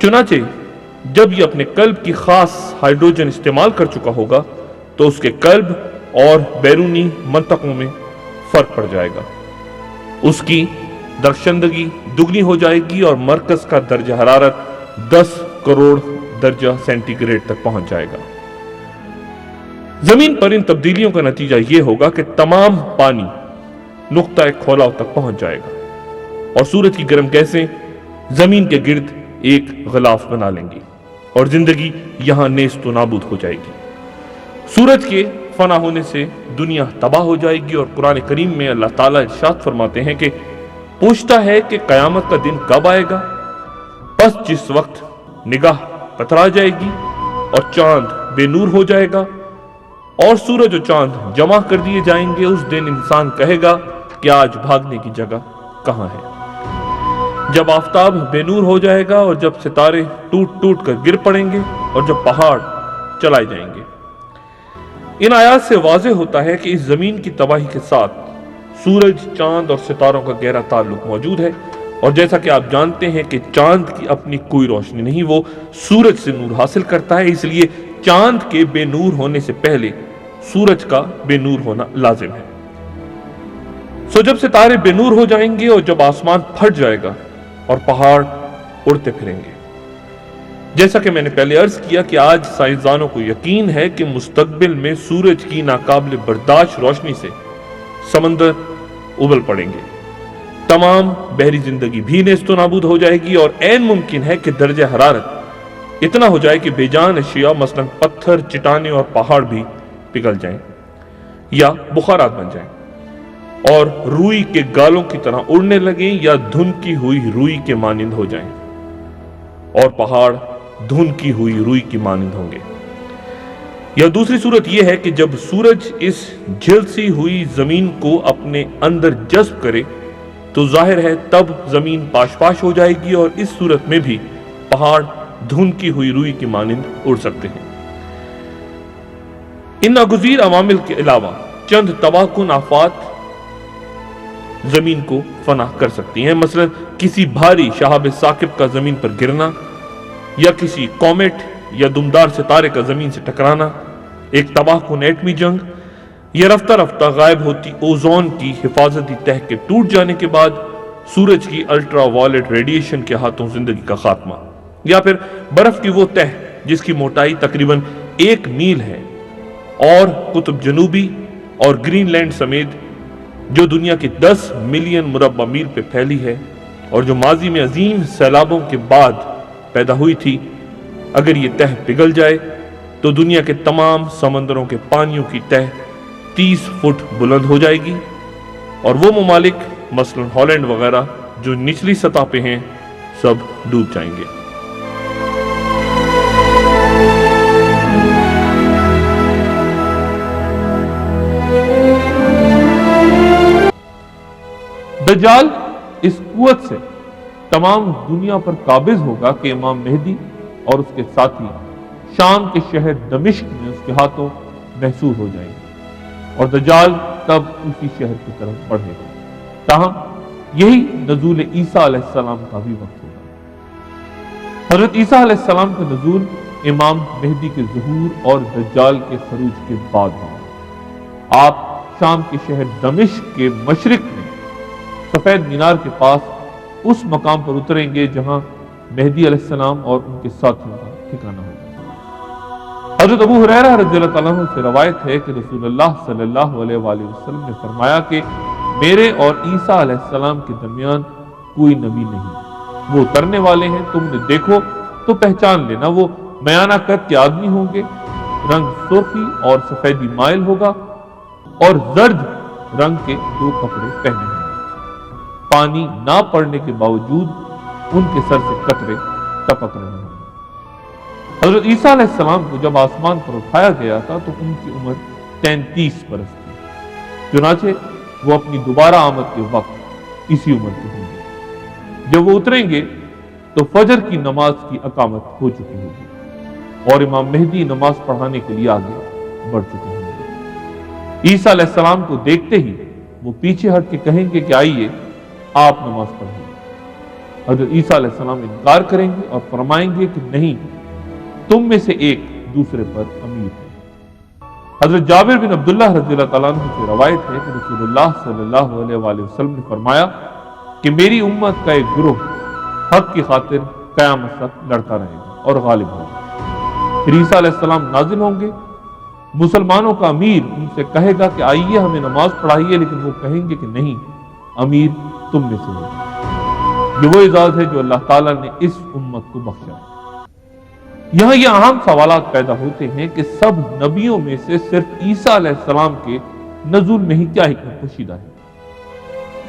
چنانچہ جب یہ اپنے قلب کی خاص ہائیڈروجن استعمال کر چکا ہوگا تو اس کے قلب اور بیرونی منطقوں میں فرق پڑ جائے گا، اس کی درخشندگی دگنی ہو جائے گی اور مرکز کا درجہ حرارت 10 کروڑ درجہ سینٹی گریڈ تک پہنچ جائے گا۔ زمین پر ان تبدیلیوں کا نتیجہ یہ ہوگا کہ تمام پانی نقطہ کھولاؤ تک پہنچ جائے گا اور سورج کی گرم گیسیں زمین کے گرد ایک غلاف بنا لیں گی اور زندگی یہاں نیست و نابود ہو جائے گی۔ سورج کے فنا ہونے سے دنیا تباہ ہو جائے گی اور قرآن کریم میں اللہ تعالیٰ ارشاد فرماتے ہیں کہ پوچھتا ہے کہ قیامت کا دن کب آئے گا؟ بس جس وقت نگاہ کترا جائے گی اور چاند بے نور ہو جائے گا اور سورج و چاند جمع کر دیے جائیں گے، اس دن انسان کہے گا کہ آج بھاگنے کی جگہ کہاں ہے؟ جب آفتاب بے نور ہو جائے گا اور جب ستارے ٹوٹ ٹوٹ کر گر پڑیں گے اور جب پہاڑ چلائے جائیں گے۔ ان آیات سے واضح ہوتا ہے کہ اس زمین کی تباہی کے ساتھ سورج، چاند اور ستاروں کا گہرا تعلق موجود ہے، اور جیسا کہ آپ جانتے ہیں کہ چاند کی اپنی کوئی روشنی نہیں، وہ سورج سے نور حاصل کرتا ہے، اس لیے چاند کے بے نور ہونے سے پہلے سورج کا بے نور ہونا لازم ہے۔ سو جب ستارے بے نور ہو جائیں گے اور جب آسمان پھٹ جائے گا اور پہاڑ اڑتے پھریں گے، جیسا کہ میں نے پہلے عرض کیا کہ آج سائنسدانوں کو یقین ہے کہ مستقبل میں سورج کی ناقابل برداشت روشنی سے سمندر ابل پڑیں گے، تمام بحری زندگی بھی نیست و نابود ہو جائے گی اور عین ممکن ہے کہ درجہ حرارت اتنا ہو جائے کہ بے جان اشیاء مثلا پتھر، چٹانیں اور پہاڑ بھی پگھل جائیں یا بخارات بن جائیں اور روئی کے گالوں کی طرح اڑنے لگیں یا دھنکی ہوئی روئی کے مانند ہو جائیں اور پہاڑ دھنکی ہوئی روئی کی مانند ہوں گے۔ یا دوسری صورت یہ ہے کہ جب سورج اس جھلسی ہوئی زمین کو اپنے اندر جذب کرے تو ظاہر ہے تب زمین پاش پاش ہو جائے گی اور اس صورت میں بھی پہاڑ دھنکی ہوئی روئی کی مانند اڑ سکتے ہیں۔ ان ناگزیر عوامل کے علاوہ چند تباہ کن آفات زمین کو فنا کر سکتی ہیں، مثلا کسی بھاری شہاب ثاقب کا زمین پر گرنا یا کسی کومیٹ یا دمدار ستارے کا زمین سے ٹکرانا، ایک تباہ کن ایٹمی جنگ یا رفتہ رفتہ غائب ہوتی اوزون کی حفاظتی تہ کے ٹوٹ جانے کے بعد سورج کی الٹرا وائلٹ ریڈیشن کے ہاتھوں زندگی کا خاتمہ، یا پھر برف کی وہ تہ جس کی موٹائی تقریباً 1 میل ہے اور قطب جنوبی اور گرین لینڈ سمیت جو دنیا کی 10 ملین مربع میل پہ پھیلی ہے اور جو ماضی میں عظیم سیلابوں کے بعد پیدا ہوئی تھی، اگر یہ تہ پگھل جائے تو دنیا کے تمام سمندروں کے پانیوں کی تہ 30 فٹ بلند ہو جائے گی اور وہ ممالک مثلا ہالینڈ وغیرہ جو نچلی سطح پہ ہیں سب ڈوب جائیں گے۔ دجال اس قوت سے تمام دنیا پر قابض ہوگا کہ امام مہدی اور اس کے ساتھی شام کے شہر دمشق میں اس کے ہاتھوں محصور ہو جائیں گے اور دجال تب اسی شہر کی طرف بڑھے گا۔ تاہم یہی نزول عیسیٰ علیہ السلام کا بھی وقت ہوگا۔ حضرت عیسیٰ علیہ السلام کا نزول امام مہدی کے ظہور اور دجال کے خروج کے بعد ہوگا۔ آپ شام کے شہر دمشق کے مشرق میں سفید مینار کے پاس اس مقام پر اتریں گے جہاں مہدی علیہ السلام اور ان کے ساتھیوں کا ٹھکانہ ہوگا۔ حضرت ابو ہریرہ رضی اللہ تعالیٰ عنہ سے روایت ہے کہ رسول اللہ صلی اللہ علیہ وآلہ وسلم نے فرمایا کہ میرے اور عیسیٰ علیہ السلام کے درمیان کوئی نبی نہیں، وہ اترنے والے ہیں، تم نے دیکھو تو پہچان لینا، وہ میانہ قد کے آدمی ہوں گے، رنگ سرخی اور سفیدی مائل ہوگا اور زرد رنگ کے 2 کپڑے پہنے ہوں گے۔ پانی نہ پڑنے کے باوجود ان کے سر سے قطرے ٹپک رہے ہیں۔ حضرت عیسیٰ علیہ السلام کو جب آسمان پر اٹھایا گیا تھا تو ان کی عمر 33 برس تھی، چنانچہ وہ اپنی دوبارہ آمد کے وقت اسی عمر کے ہوں گے۔ جب وہ اتریں گے تو فجر کی نماز کی اقامت ہو چکی ہوگی۔ اور امام مہدی نماز پڑھانے کے لیے آگے بڑھ چکے ہوں گے۔ عیسیٰ علیہ السلام کو دیکھتے ہی وہ پیچھے ہٹ کے کہیں گے کہ آئیے آپ نماز پڑھیں۔ حضرت عیسیٰ علیہ السلام انکار کریں گے اور فرمائیں گے کہ نہیں، تم میں سے ایک دوسرے پر امیر ہے۔ حضرت جابر بن عبداللہ رضی اللہ تعالیٰ عنہ سے روایت ہے کہ رسول اللہ صلی اللہ علیہ وآلہ وسلم نے فرمایا کہ میری امت کا ایک گروہ حق کی خاطر قیامت تک لڑتا رہے گا اور غالب ہوگا۔ پھر عیسیٰ علیہ السلام نازل ہوں گے، مسلمانوں کا امیر ان سے کہے گا کہ آئیے ہمیں نماز پڑھائیے، لیکن وہ کہیں گے کہ نہیں، امیر تم میں سے ہوگا۔ یہ وہ اعزاز ہے جو اللہ تعالیٰ نے اس امت کو بخشا ہے۔ یہاں یہ اہم سوالات پیدا ہوتے ہیں کہ سب نبیوں میں سے صرف عیسیٰ علیہ السلام کے نزول میں ہی کیا حکمت پوشیدہ ہے،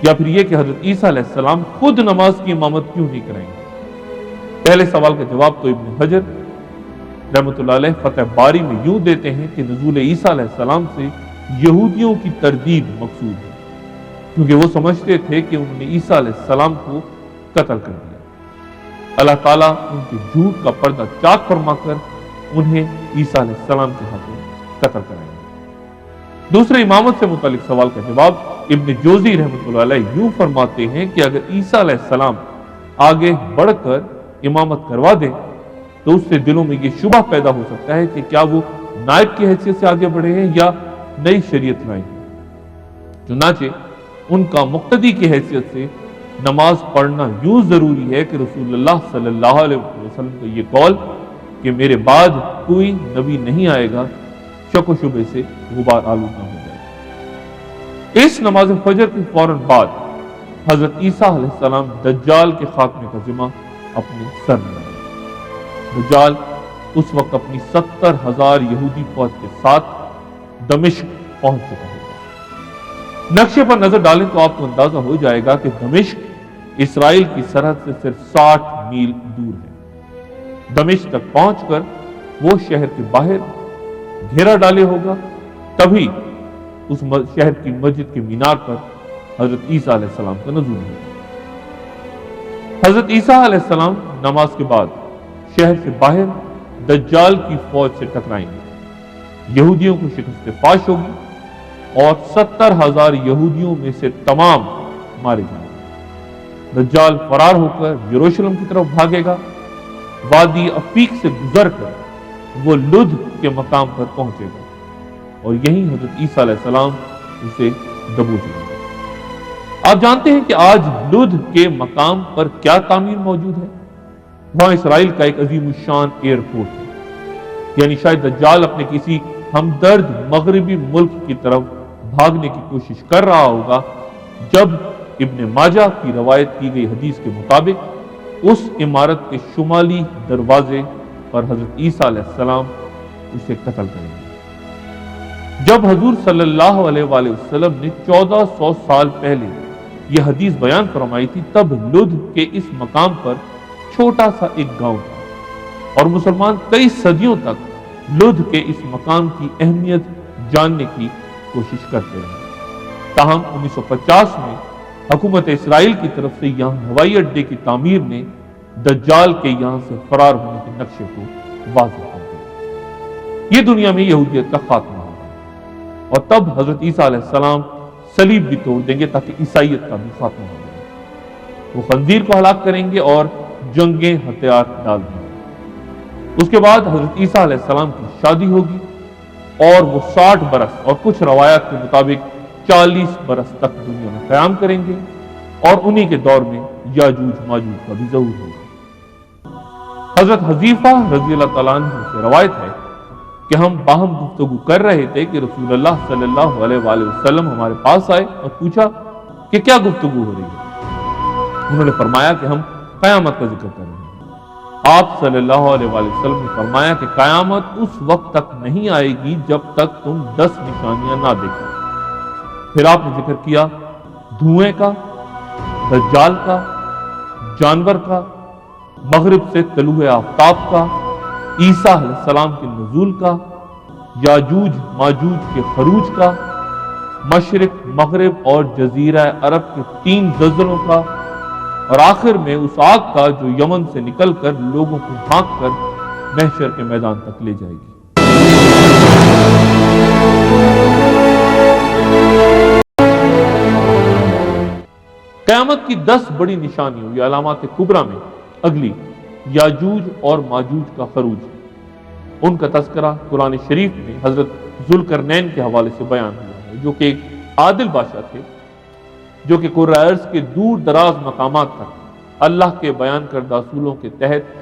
یا پھر یہ کہ حضرت عیسیٰ علیہ السلام خود نماز کی امامت کیوں نہیں کریں گے؟ پہلے سوال کا جواب تو ابن حجر رحمۃ اللہ علیہ فتح باری میں یوں دیتے ہیں کہ نزول عیسیٰ علیہ السلام سے یہودیوں کی تردید مقصود ہے، کیونکہ وہ سمجھتے تھے کہ انہوں نے عیسیٰ علیہ السلام کو قتل کر دیا۔ اللہ تعالیٰ ان کے جھوٹ کا پردہ چاک فرما کر انہیں عیسیٰ علیہ السلام کے ہاتھوں قتل کرائیں گے۔ دوسرے امامت سے متعلق سوال کا جواب ابن جوزی رحمۃ اللہ علیہ یوں فرماتے ہیں کہ اگر عیسیٰ علیہ السلام آگے بڑھ کر امامت کروا دیں تو اس سے دلوں میں یہ شبہ پیدا ہو سکتا ہے کہ کیا وہ نائب کی حیثیت سے آگے بڑھے ہیں یا نئی شریعت لائیں ہیں۔ چنانچہ ان کا مقتدی کی حیثیت سے نماز پڑھنا یوں ضروری ہے کہ رسول اللہ صلی اللہ علیہ وسلم کا یہ قول کہ میرے بعد کوئی نبی نہیں آئے گا شک و شبے سے غبار آلود نہ ہو جائے۔ اس نماز فجر کے فوراً بعد حضرت عیسیٰ علیہ السلام دجال کے خاتمے کا ذمہ اپنے سر میں لیں۔ دجال اس وقت اپنی 70,000 یہودی فوج کے ساتھ دمشق پہنچ چکا ہے۔ نقشے پر نظر ڈالیں تو آپ کو اندازہ ہو جائے گا کہ دمشق اسرائیل کی سرحد سے صرف 60 میل دور ہے۔ دمشق تک پہنچ کر وہ شہر کے باہر گھیرا ڈالے ہوگا، تبھی اس شہر کی مسجد کے مینار پر حضرت عیسیٰ علیہ السلام کا نزول ہوگا۔ حضرت عیسیٰ علیہ السلام نماز کے بعد شہر سے باہر دجال کی فوج سے ٹکرائیں گے، یہودیوں کو شکست فاش ہوگی اور 70,000 یہودیوں میں سے تمام مارے جائیں گے۔ دجال فرار ہو کر یروشلم کی طرف بھاگے گا، وادی افیق سے گزر کر وہ لد کے مقام پر پہنچے گا اور یہیں حضرت عیسیٰ علیہ السلام اسے دبوچ لیں گے۔ آپ جانتے ہیں کہ آج لد کے مقام پر کیا تعمیر موجود ہے؟ وہاں اسرائیل کا ایک عظیم الشان ایئرپورٹ ہے، یعنی شاید دجال اپنے کسی ہمدرد مغربی ملک کی طرف بھاگنے کی کوشش کر رہا ہوگا جب ابن ماجہ کی روایت کی گئی حدیث کے مطابق اس عمارت کے شمالی دروازے پر حضرت عیسیٰ علیہ السلام اسے قتل کریں گے۔ جب حضور صلی اللہ علیہ وآلہ وسلم نے 1400 سال پہلے یہ حدیث بیان فرمائی تھی، تب لد کے اس مقام پر چھوٹا سا ایک گاؤں تھا اور مسلمان کئی صدیوں تک لد کے اس مقام کی اہمیت جاننے کی کوشش کرتے رہے۔ تاہم 1950 میں حکومت اسرائیل کی طرف سے یہاں ہوائی اڈے کی تعمیر نے دجال کے یہاں سے فرار ہونے کے نقشے کو واضح کر دیا۔ یہ دنیا میں یہودیت کا خاتمہ ہوگا اور تب حضرت عیسیٰ علیہ السلام صلیب بھی توڑ دیں گے تاکہ عیسائیت کا بھی خاتمہ ہو جائے۔ وہ خنزیر کو ہلاک کریں گے اور جنگیں ہتھیار ڈال دیں گے۔ اس کے بعد حضرت عیسیٰ علیہ السلام کی شادی ہوگی اور وہ 60 برس اور کچھ روایات کے مطابق 40 برس تک دنیا میں قیام کریں گے اور انہی کے دور میں یاجوج ماجوج کا بھی ظہور ہوگا۔ حضرت حذیفہ رضی اللہ تعالیٰ عنہ سے روایت ہے کہ ہم باہم گفتگو کر رہے تھے کہ رسول اللہ صلی اللہ علیہ وآلہ وسلم ہمارے پاس آئے اور پوچھا کہ کیا گفتگو ہو رہی ہے؟ انہوں نے فرمایا کہ ہم قیامت کا ذکر کر رہے ہیں۔ آپ صلی اللہ علیہ وآلہ وسلم نے فرمایا کہ قیامت اس وقت تک نہیں آئے گی جب تک تم 10 نشانیاں نہ دیکھو۔ پھر آپ نے ذکر کیا دھوئیں کا، دجال کا، جانور کا، مغرب سے طلوع آفتاب کا، عیسیٰ علیہ السلام کے نزول کا، یاجوج ماجوج کے خروج کا، مشرق مغرب اور جزیرہ عرب کے 3 زلزلوں کا، اور آخر میں اس آگ کا جو یمن سے نکل کر لوگوں کو بھانک کر محشر کے میدان تک لے جائے گی۔ قیامت کی 10 بڑی نشانیوں یا علامات کبریٰ میں اگلی یاجوج اور ماجوج کا خروج، ان کا تذکرہ قرآن شریف میں حضرت ذوالقرنین کے حوالے سے بیان ہوا ہے، جو کہ ایک عادل بادشاہ تھے، جو کہ قرۂ ارض کے دور دراز مقامات تک اللہ کے بیان کردہ اصولوں کے تحت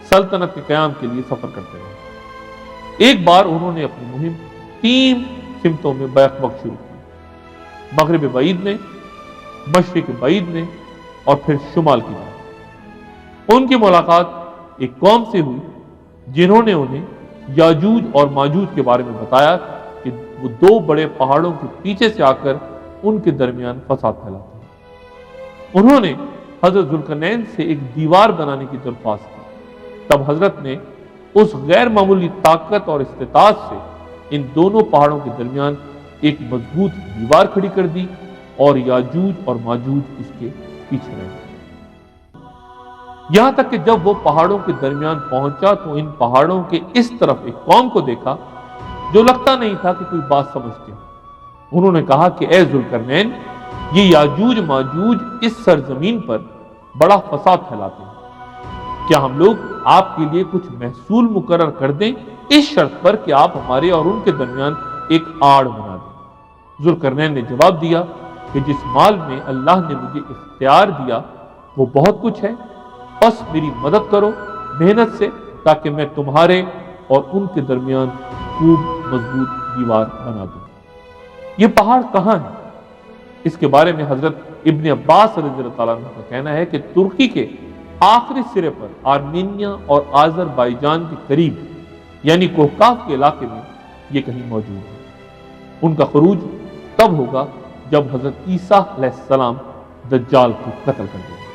سلطنت کے قیام کے لیے سفر کرتے رہے۔ ایک بار انہوں نے اپنی مہم 3 سمتوں میں بیک وقت شروع کی، مغرب بعید میں، مشرق بعید میں اور پھر شمال کی جانب۔ ان کی ملاقات ایک قوم سے ہوئی جنہوں نے انہیں یاجوج اور ماجوج کے بارے میں بتایا کہ وہ 2 بڑے پہاڑوں کے پیچھے سے آ کر ان کے درمیان فساد پھیلاتے ہیں۔ انہوں نے حضرت ذوالقرنین سے ایک دیوار بنانے کی درخواست کی۔ تب حضرت نے اس غیر معمولی طاقت اور استطاعت سے ان دونوں پہاڑوں کے درمیان ایک مضبوط دیوار کھڑی کر دی اور یاجوج اور ماجوج اس کے پیچھے رہے۔ یہاں تک کہ جب وہ پہاڑوں کے درمیان پہنچا تو ان پہاڑوں کے اس طرف ایک قوم کو دیکھا جو لگتا نہیں تھا کہ کوئی بات سمجھتے ہو۔ انہوں نے کہا کہ اے ذوالقرنین، یہ یاجوج ماجوج اس سرزمین پر بڑا فساد پھیلاتے ہیں، کیا ہم لوگ آپ کے لیے کچھ محصول مقرر کر دیں اس شرط پر کہ آپ ہمارے اور ان کے درمیان ایک آڑ بنا دیں؟ ذوالقرنین نے جواب دیا کہ جس مال میں اللہ نے مجھے اختیار دیا وہ بہت کچھ ہے، بس میری مدد کرو محنت سے تاکہ میں تمہارے اور ان کے درمیان خوب مضبوط دیوار بنا دوں۔ یہ پہاڑ کہاں ہے؟ اس کے بارے میں حضرت ابن عباس رضی اللہ تعالیٰ عنہ کا کہنا ہے کہ ترکی کے آخری سرے پر آرمینیا اور آذربائیجان کے قریب یعنی کوہکاف کے علاقے میں یہ کہیں موجود ہے۔ ان کا خروج تب ہوگا جب حضرت عیسیٰ علیہ السلام دجال کو قتل کر دیں گے،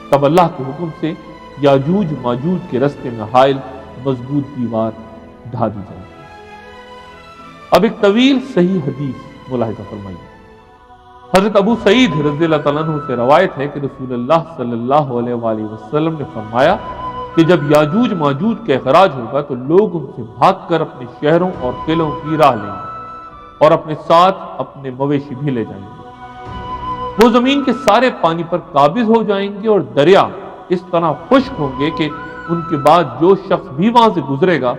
تب اللہ کے حکم سے یاجوج ماجوج کے رستے میں حائل مضبوط دیوار ڈھا دی جائے گی۔ اب ایک طویل صحیح حدیث ملاحظہ فرمائیے۔ حضرت ابو سعید رضی اللہ تعالیٰ عنہ سے روایت ہے کہ رسول اللہ صلی اللہ علیہ وآلہ وسلم نے فرمایا کہ جب یاجوج ماجوج کا اخراج ہوگا تو لوگ ان سے بھاگ کر اپنے شہروں اور قلعوں کی راہ لیں گے اور اپنے ساتھ اپنے مویشی بھی لے جائیں گے۔ وہ زمین کے سارے پانی پر قابض ہو جائیں گے اور دریا اس طرح خشک ہوں گے کہ ان کے بعد جو شخص بھی وہاں سے گزرے گا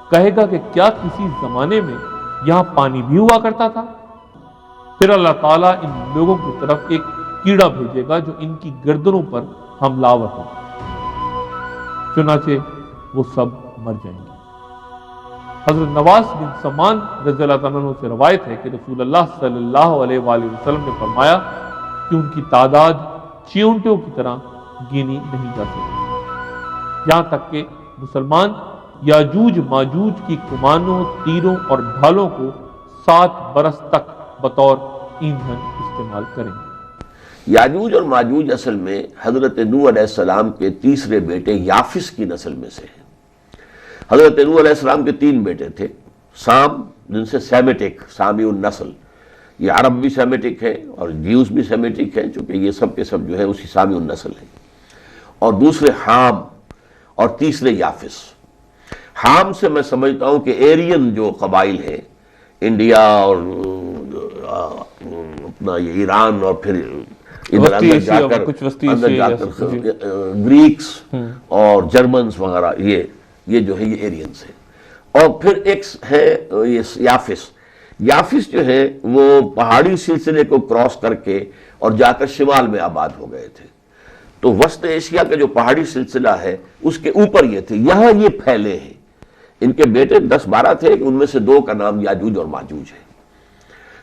کہے گا کہ کیا کسی زمانے میں یہاں پانی بھی ہوا کرتا تھا؟ پھر اللہ تعالیٰ ان لوگوں کی طرف ایک کیڑا بھیجے گا جو ان کی گردنوں پر حملہ آور ہوگا، چنانچہ وہ سب مر جائیں گے۔ حضرت نواس بن سمان رضی اللہ عنہ سے روایت ہے کہ رسول اللہ صلی اللہ علیہ وآلہ وسلم نے فرمایا کہ ان کی تعداد چیونٹوں کی طرح گنی نہیں جا سکتی، یہاں تک کہ مسلمان یاجوج ماجوج کی کمانوں، تیروں اور ڈھالوں کو 7 برس تک بطور ایندھن استعمال کریں گے۔ یاجوج اور ماجوج اصل میں حضرت نوح علیہ السلام کے تیسرے بیٹے یافس کی نسل میں سے ہیں۔ حضرت نوح علیہ السلام کے 3 بیٹے تھے، سام جن سے سیمیٹک، سامی النسل، یہ عرب بھی سیمیٹک ہے اور جیوز بھی سیمیٹک ہے چونکہ یہ سب کے سب جو ہے اسی سامی النسل ہے، اور دوسرے حام اور تیسرے یافس۔ حام سے میں سمجھتا ہوں کہ ایرین جو قبائل ہیں انڈیا اور اپنا یہ ایران اور پھر ادھر اندر جا کر گریکس اور جرمنز وغیرہ یہ جو ہے یہ ایرینز ہیں، اور پھر ایک ہے یہ یافس۔ یافس جو ہے وہ پہاڑی سلسلے کو کراس کر کے اور جا کر شمال میں آباد ہو گئے تھے، تو وسط ایشیا کا جو پہاڑی سلسلہ ہے اس کے اوپر یہ تھے، یہاں یہ پھیلے ہیں۔ ان کے بیٹے 10-12 تھے، ان میں سے 2 کا نام یاجوج اور ماجوج ہے،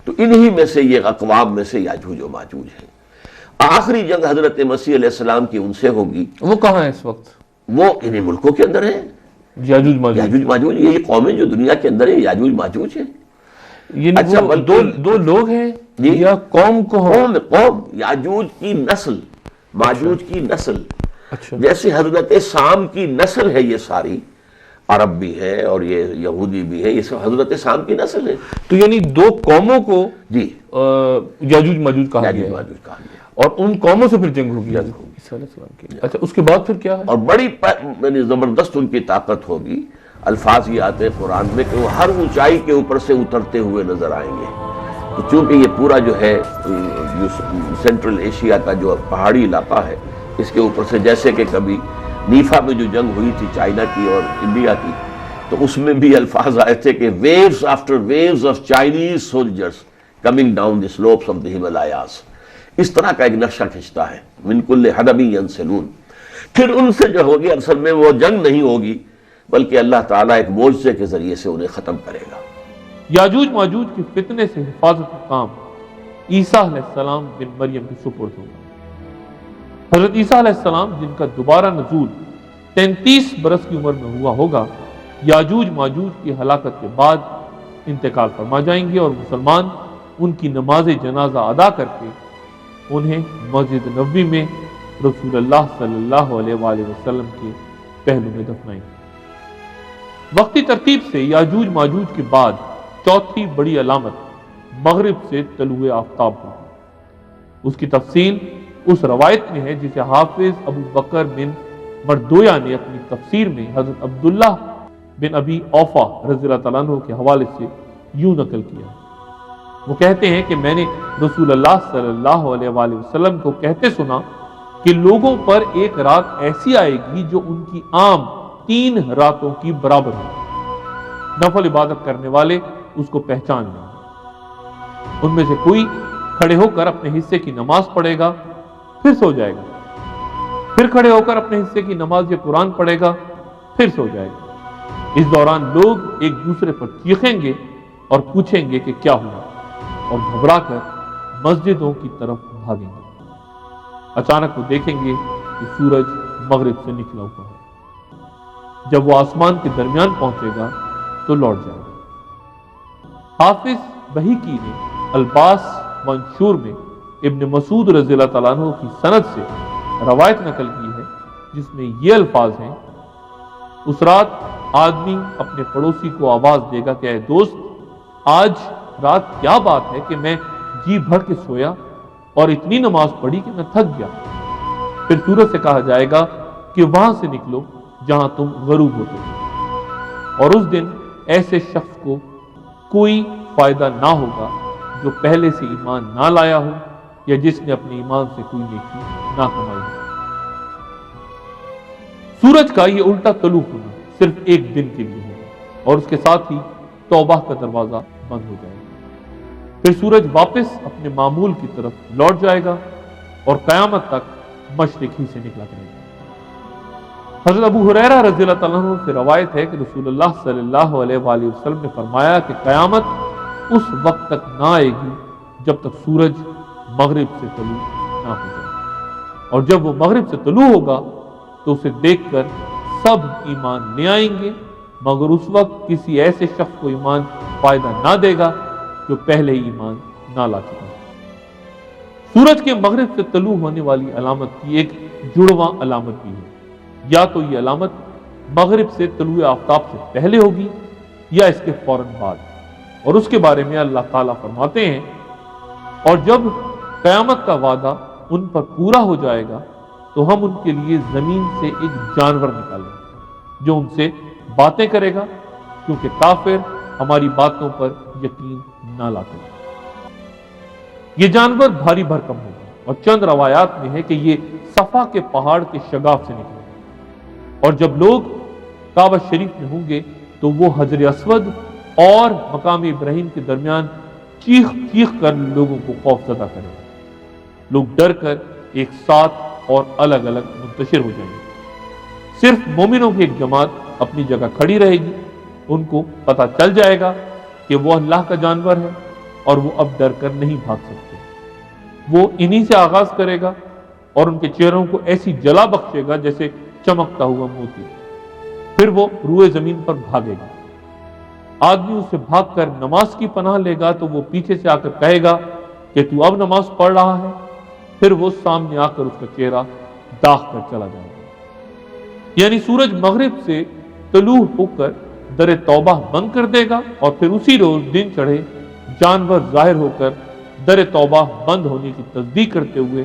تو انہی میں سے یہ اقوام میں سے یاجوج و ماجوج ہیں۔ آخری جنگ حضرت مسیح علیہ السلام کی ان سے ہوگی۔ وہ کہاں ہے اس وقت؟ وہ انہی ملکوں کے اندر ہیں، یاجوج ماجوج۔ یاجوج ماجوج یہ قومیں جو دنیا کے اندر ہیں یاجوج ماجوج ہیں۔ یعنی اچھا، وہ دو لوگ ہیں جی؟ یا قوم کو قوم یاجوج کی نسل، ماجوج کی نسل، اچھا جیسے حضرت سام کی نسل ہے، یہ ساری عرب بھی ہے اور یہ یہودی بھی ہے، یہ سب حضرت سام کی نسل ہے۔ تو یعنی 2 قوموں کو جی یاجوج ماجوج کہا یاجوج گیا ہے۔ ماجوج کہا گیا۔ اور ان قوموں سے پھر جنگ ہوگی عیسیٰ علیہ السلام کی. اچھا اس کے بعد پھر کیا ہے؟ اور بڑی یعنی زبردست ان کی طاقت ہوگی. الفاظ یہ آتے ہیں قرآن میں کہ وہ ہر اونچائی کے اوپر سے اترتے ہوئے نظر آئیں گے. تو چونکہ یہ پورا جو ہے سینٹرل ایشیا کا جو پہاڑی علاقہ ہے، اس کے اوپر سے جیسے کہ کبھی نیفا میں جو جنگ ہوئی تھی چائنا کی اور انڈیا کی، تو اس میں بھی الفاظ آئے تھے کہ waves after waves of Chinese soldiers coming down the slopes of the Himalayas. اس طرح کا ایک نقشہ کھنچتا ہے. من کل حدب ینسلون. پھر ان سے جو ہوگی اصل میں وہ جنگ نہیں ہوگی، بلکہ اللہ تعالیٰ ایک معجزے کے ذریعے سے انہیں ختم کرے گا. یاجوج ماجوج کے فتنے سے حفاظت کا کام عیسیٰ علیہ السلام بن مریم کی سپرد ہوگا. حضرت عیسیٰ علیہ السلام جن کا دوبارہ نزول 33 برس کی عمر میں ہوا ہوگا، یاجوج ماجوج کی ہلاکت کے بعد انتقال فرما جائیں گے، اور مسلمان ان کی نماز جنازہ ادا کر کے انہیں مسجد نبوی میں رسول اللہ صلی اللہ علیہ وآلہ وسلم کے پہلو میں دفنائیں گے. وقتی ترتیب سے یاجوج ماجوج کے بعد چوتھی بڑی علامت مغرب سے طلوع آفتاب ہوگی. اس کی تفصیل اس روایت میں ہے جسے حافظ ابو بکر بن مردویہ نے اپنی تفسیر میں حضرت عبداللہ بن ابی اوفا رضی اللہ تعالیٰ عنہ کے حوالے سے یوں نقل کیا. وہ کہتے ہیں کہ میں نے رسول اللہ صلی اللہ علیہ وآلہ وسلم کو کہتے سنا کہ لوگوں پر ایک رات ایسی آئے گی جو ان کی عام 3 راتوں کی برابر ہوگی. نفل عبادت کرنے والے اس کو پہچان لیں گے. ان میں سے کوئی کھڑے ہو کر اپنے حصے کی نماز پڑھے گا، پھر سو جائے گا، پھر کھڑے ہو کر اپنے حصے کی نماز یا قرآن پڑھے گا، پھر سو جائے گا. اس دوران لوگ ایک دوسرے پر چیخیں گے اور پوچھیں گے کہ کیا ہوا، اور گھبرا کر مسجدوں کی طرف بھاگیں گے. اچانک وہ دیکھیں گے کہ سورج مغرب سے نکلا ہوا ہے. جب وہ آسمان کے درمیان پہنچے گا تو لوٹ جائے گا. حافظ بہیقی نے الباس منشور میں ابن مسعود رضی اللہ تعالیٰ عنہ کی سند سے روایت نقل کی ہے جس میں یہ الفاظ ہیں: اس رات آدمی اپنے پڑوسی کو آواز دے گا کہ اے دوست، آج رات کیا بات ہے کہ میں جی بھر کے سویا اور اتنی نماز پڑھی کہ میں تھک گیا. پھر سورج سے کہا جائے گا کہ وہاں سے نکلو جہاں تم غروب ہوتے ہو. اور اس دن ایسے شخص کو کوئی فائدہ نہ ہوگا جو پہلے سے ایمان نہ لایا ہو یا جس نے اپنے ایمان سے کوئی نیکی نہ کمائی ہو. سورج کا یہ الٹا طلوع ہونا صرف ایک دن کے لیے ہوگا اور اس کے ساتھ ہی توبہ کا دروازہ بند ہو جائے گا. پھر سورج واپس اپنے معمول کی طرف لوٹ جائے گا اور قیامت تک مشرق ہی سے نکلا کرے گا. حضرت ابو ہریرہ رضی اللہ تعالیٰ عنہ سے روایت ہے کہ رسول اللہ صلی اللہ علیہ وآلہ وسلم نے فرمایا کہ قیامت اس وقت تک نہ آئے گی جب تک سورج مغرب سے طلوع نہ ہو جائے. اور جب وہ مغرب سے طلوع ہوگا تو اسے دیکھ کر سب ایمان لے آئیں گے، مگر اس وقت کسی ایسے شخص کو ایمان فائدہ نہ دے گا جو پہلے ہی ایمان نہ لا چکا. سورج کے مغرب سے طلوع ہونے والی علامت کی ایک جڑواں علامت بھی ہے. یا تو یہ علامت مغرب سے طلوع آفتاب سے پہلے ہوگی یا اس کے فوراً بعد. اور اس کے بارے میں اللہ تعالیٰ فرماتے ہیں: اور جب قیامت کا وعدہ ان پر پورا ہو جائے گا تو ہم ان کے لیے زمین سے ایک جانور نکالیں گے جو ان سے باتیں کرے گا، کیونکہ کافر ہماری باتوں پر یقین نہ لاتے. یہ جانور بھاری بھرکم ہوگا اور چند روایات میں ہے کہ یہ صفا کے پہاڑ کے شگاف سے نکلے گا. اور جب لوگ کعبہ شریف میں ہوں گے تو وہ حجر اسود اور مقام ابراہیم کے درمیان چیخ چیخ کر لوگوں کو خوف زدہ کرے گا. لوگ ڈر کر ایک ساتھ اور الگ الگ منتشر ہو جائیں گے. صرف مومنوں کی ایک جماعت اپنی جگہ کھڑی رہے گی. ان کو پتہ چل جائے گا کہ وہ اللہ کا جانور ہے اور وہ اب ڈر کر نہیں بھاگ سکتے. وہ انہی سے آغاز کرے گا اور ان کے چہروں کو ایسی جلا بخشے گا جیسے چمکتا ہوا موتی. پھر وہ روئے زمین پر بھاگے گا. آدمی اسے بھاگ کر نماز کی پناہ لے گا تو وہ پیچھے سے آ کر کہے گا کہ تو اب نماز پڑھ رہا ہے. پھر وہ سامنے آ کر اس کا چہرہ داغ کر چلا جائے گا. یعنی سورج مغرب سے طلوع ہو کر در توبہ بند کر دے گا اور پھر اسی روز دن چڑھے جانور ظاہر ہو کر در توبہ بند ہونے کی تصدیق کرتے ہوئے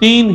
3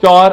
4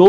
2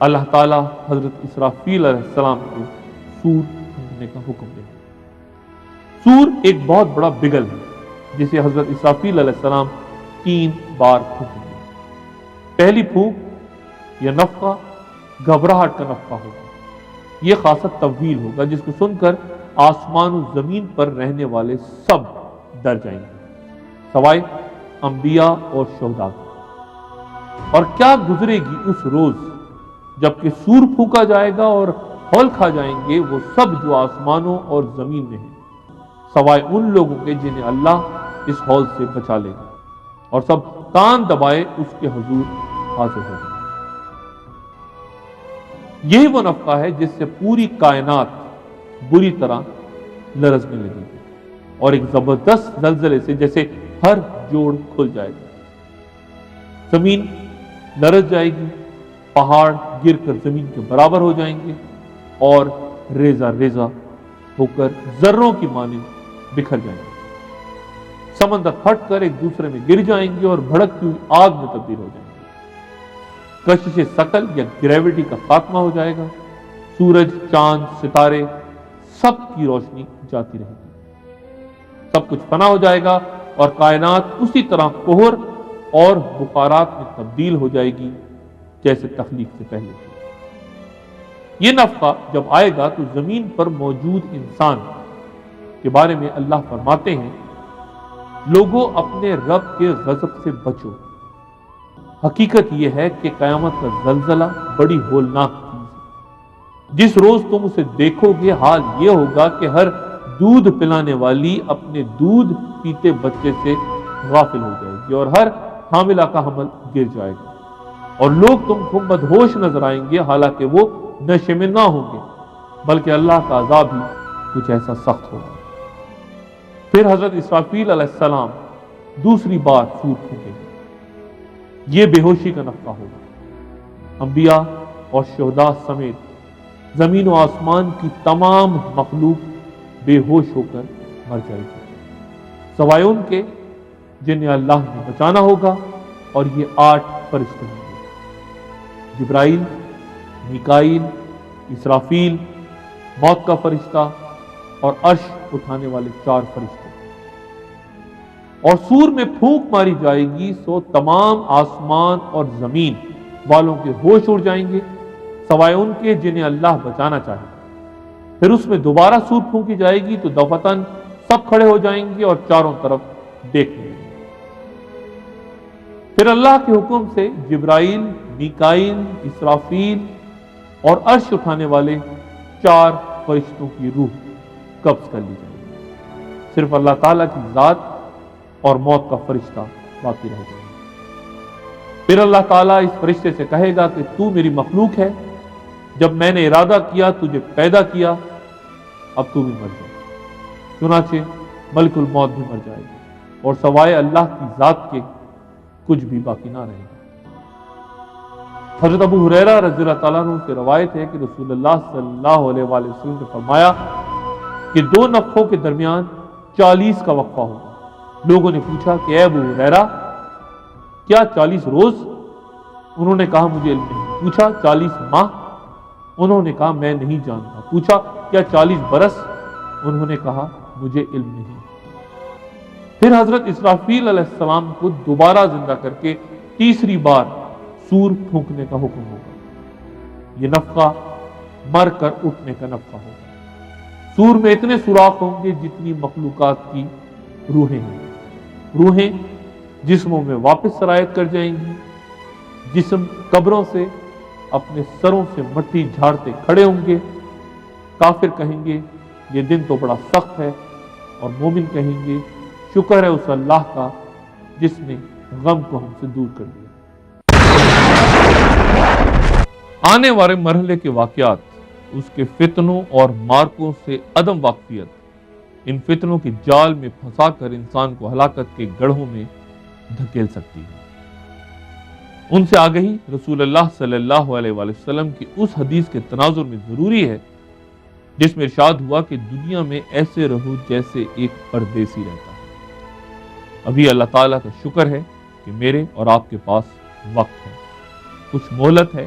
اللہ تعالیٰ حضرت اسرافیل علیہ السلام کو سور پھونکنے کا حکم دے. سور ایک بہت بڑا بگل ہے جسے حضرت اسرافیل علیہ السلام 3 بار پھونکیں گے. پہلی پھونک یا نفخہ گھبراہٹ کا نفخہ ہوگا. یہ خاصا طویل ہوگا جس کو سن کر آسمان و زمین پر رہنے والے سب ڈر جائیں گے سوائے انبیاء اور شہداء کے. اور کیا گزرے گی اس روز جبکہ سور پھونکا جائے گا اور ہول کھا جائیں گے وہ سب جو آسمانوں اور زمین میں ہیں سوائے ان لوگوں کے جنہیں اللہ اس ہول سے بچا لے گا اور سب کان دبائے اس کے حضور حاضر ہو جائیں. یہی وہ نفخہ ہے جس سے پوری کائنات بری طرح لرزنے لگے گی اور ایک زبردست زلزلے سے جیسے ہر جوڑ کھل جائے گا. زمین لرز جائے گی, پہاڑ گر کر زمین کے برابر ہو جائیں گے اور ریزہ ریزہ ہو کر ذروں کی مانند بکھر جائیں گے. سمندر پھٹ کر ایک دوسرے میں گر جائیں گے اور بھڑکتی ہوئی آگ میں تبدیل ہو جائیں گے. کشش ثقل یا گریوٹی کا خاتمہ ہو جائے گا. سورج, چاند, ستارے سب کی روشنی جاتی رہے گی. سب کچھ فنا ہو جائے گا اور کائنات اسی طرح کوہر اور بخارات میں تبدیل ہو جائے گی جیسے تخلیق سے پہلے. یہ نفخہ جب آئے گا تو زمین پر موجود انسان کے بارے میں اللہ فرماتے ہیں لوگوں اپنے رب کے غضب سے بچو. حقیقت یہ ہے کہ قیامت کا زلزلہ بڑی ہولناک چیز ہے. جس روز تم اسے دیکھو گے حال یہ ہوگا کہ ہر دودھ پلانے والی اپنے دودھ پیتے بچے سے غافل ہو جائے گی اور ہر حاملہ کا حمل گر جائے گا اور لوگ تم کو مدہوش نظر آئیں گے حالانکہ وہ نشے میں نہ ہوں گے بلکہ اللہ کا عذاب ہی کچھ ایسا سخت ہوگا. پھر حضرت اسرافیل علیہ السلام دوسری بار سور پھونکیں گے. یہ بے ہوشی کا نفخہ ہوگا. انبیاء اور شہداء سمیت زمین و آسمان کی تمام مخلوق بے ہوش ہو کر مر جائے گی سوائے ان کے جنہیں اللہ نے بچانا ہوگا. اور یہ 8 فرشتے ہوں گے: جبرائیل, میکائیل, اسرافیل, موت کا فرشتہ اور عرش اٹھانے والے 4 فرشتے. اور سور میں پھونک ماری جائے گی سو تمام آسمان اور زمین والوں کے ہوش اڑ جائیں گے سوائے ان کے جنہیں اللہ بچانا چاہے. پھر اس میں دوبارہ سور پھونکی جائے گی تو دفتن سب کھڑے ہو جائیں گے اور چاروں طرف دیکھنے لگیں گے. پھر اللہ کے حکم سے جبرائیل, میکائیل, اسرافیل اور عرش اٹھانے والے 4 فرشتوں کی روح قبض کر لی جائے گی. صرف اللہ تعالیٰ کی ذات اور موت کا فرشتہ باقی رہ جائے گا. پھر اللہ تعالیٰ اس فرشتے سے کہے گا کہ تو میری مخلوق ہے. جب میں نے ارادہ کیا تجھے پیدا کیا اب تو بھی مر جائے. چنانچہ ملک الموت بھی مر جائے گا اور سوائے اللہ کی ذات کے کچھ بھی باقی نہ رہے گا. حضرت ابو ہریرہ رضی اللہ تعالیٰ عنہ سے روایت ہے کہ رسول اللہ صلی اللہ علیہ وآلہ وسلم نے فرمایا کہ 2 نفخوں کے درمیان 40 کا وقفہ ہوگا. لوگوں نے پوچھا کہ اے ابو ہریرہ کیا 40 روز؟ انہوں نے کہا مجھے علم نہیں. پوچھا 40 ماہ؟ انہوں نے کہا میں نہیں جانتا. پوچھا کیا 40 برس؟ انہوں نے کہا مجھے علم نہیں. پھر حضرت اسرافیل علیہ السلام کو دوبارہ زندہ کر کے تیسری بار سور پھونکنے کا حکم ہوگا. یہ نفخہ مر کر اٹھنے کا نفخہ ہوگا. سور میں اتنے سوراخ ہوں گے جتنی مخلوقات کی روحیں ہیں. روحیں جسموں میں واپس سرایت کر جائیں گی. جسم قبروں سے اپنے سروں سے مٹی جھاڑتے کھڑے ہوں گے. کافر کہیں گے یہ دن تو بڑا سخت ہے اور مومن کہیں گے شکر ہے اس اللہ کا جس نے غم کو ہم سے دور کر دیا. آنے والے مرحلے کے واقعات, اس کے فتنوں اور مارکوں سے عدم واقفیت ان فتنوں کے جال میں پھنسا کر انسان کو ہلاکت کے گڑھوں میں دھکیل سکتی ہے. ان سے آگہی رسول اللہ صلی اللہ علیہ وآلہ وسلم کی اس حدیث کے تناظر میں ضروری ہے جس میں ارشاد ہوا کہ دنیا میں ایسے رہو جیسے ایک پردیسی رہتا ہے. ابھی اللہ تعالیٰ کا شکر ہے کہ میرے اور آپ کے پاس وقت ہے, کچھ مہلت ہے,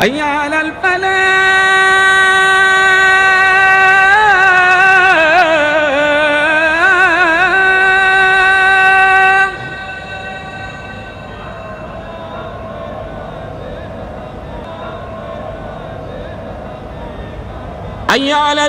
حي على الفلاح، حي على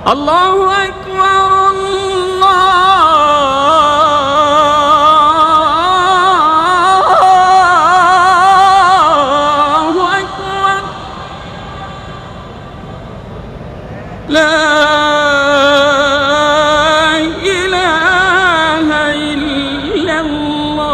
الله أكبر، الله أكبر، لا إله إلا الله।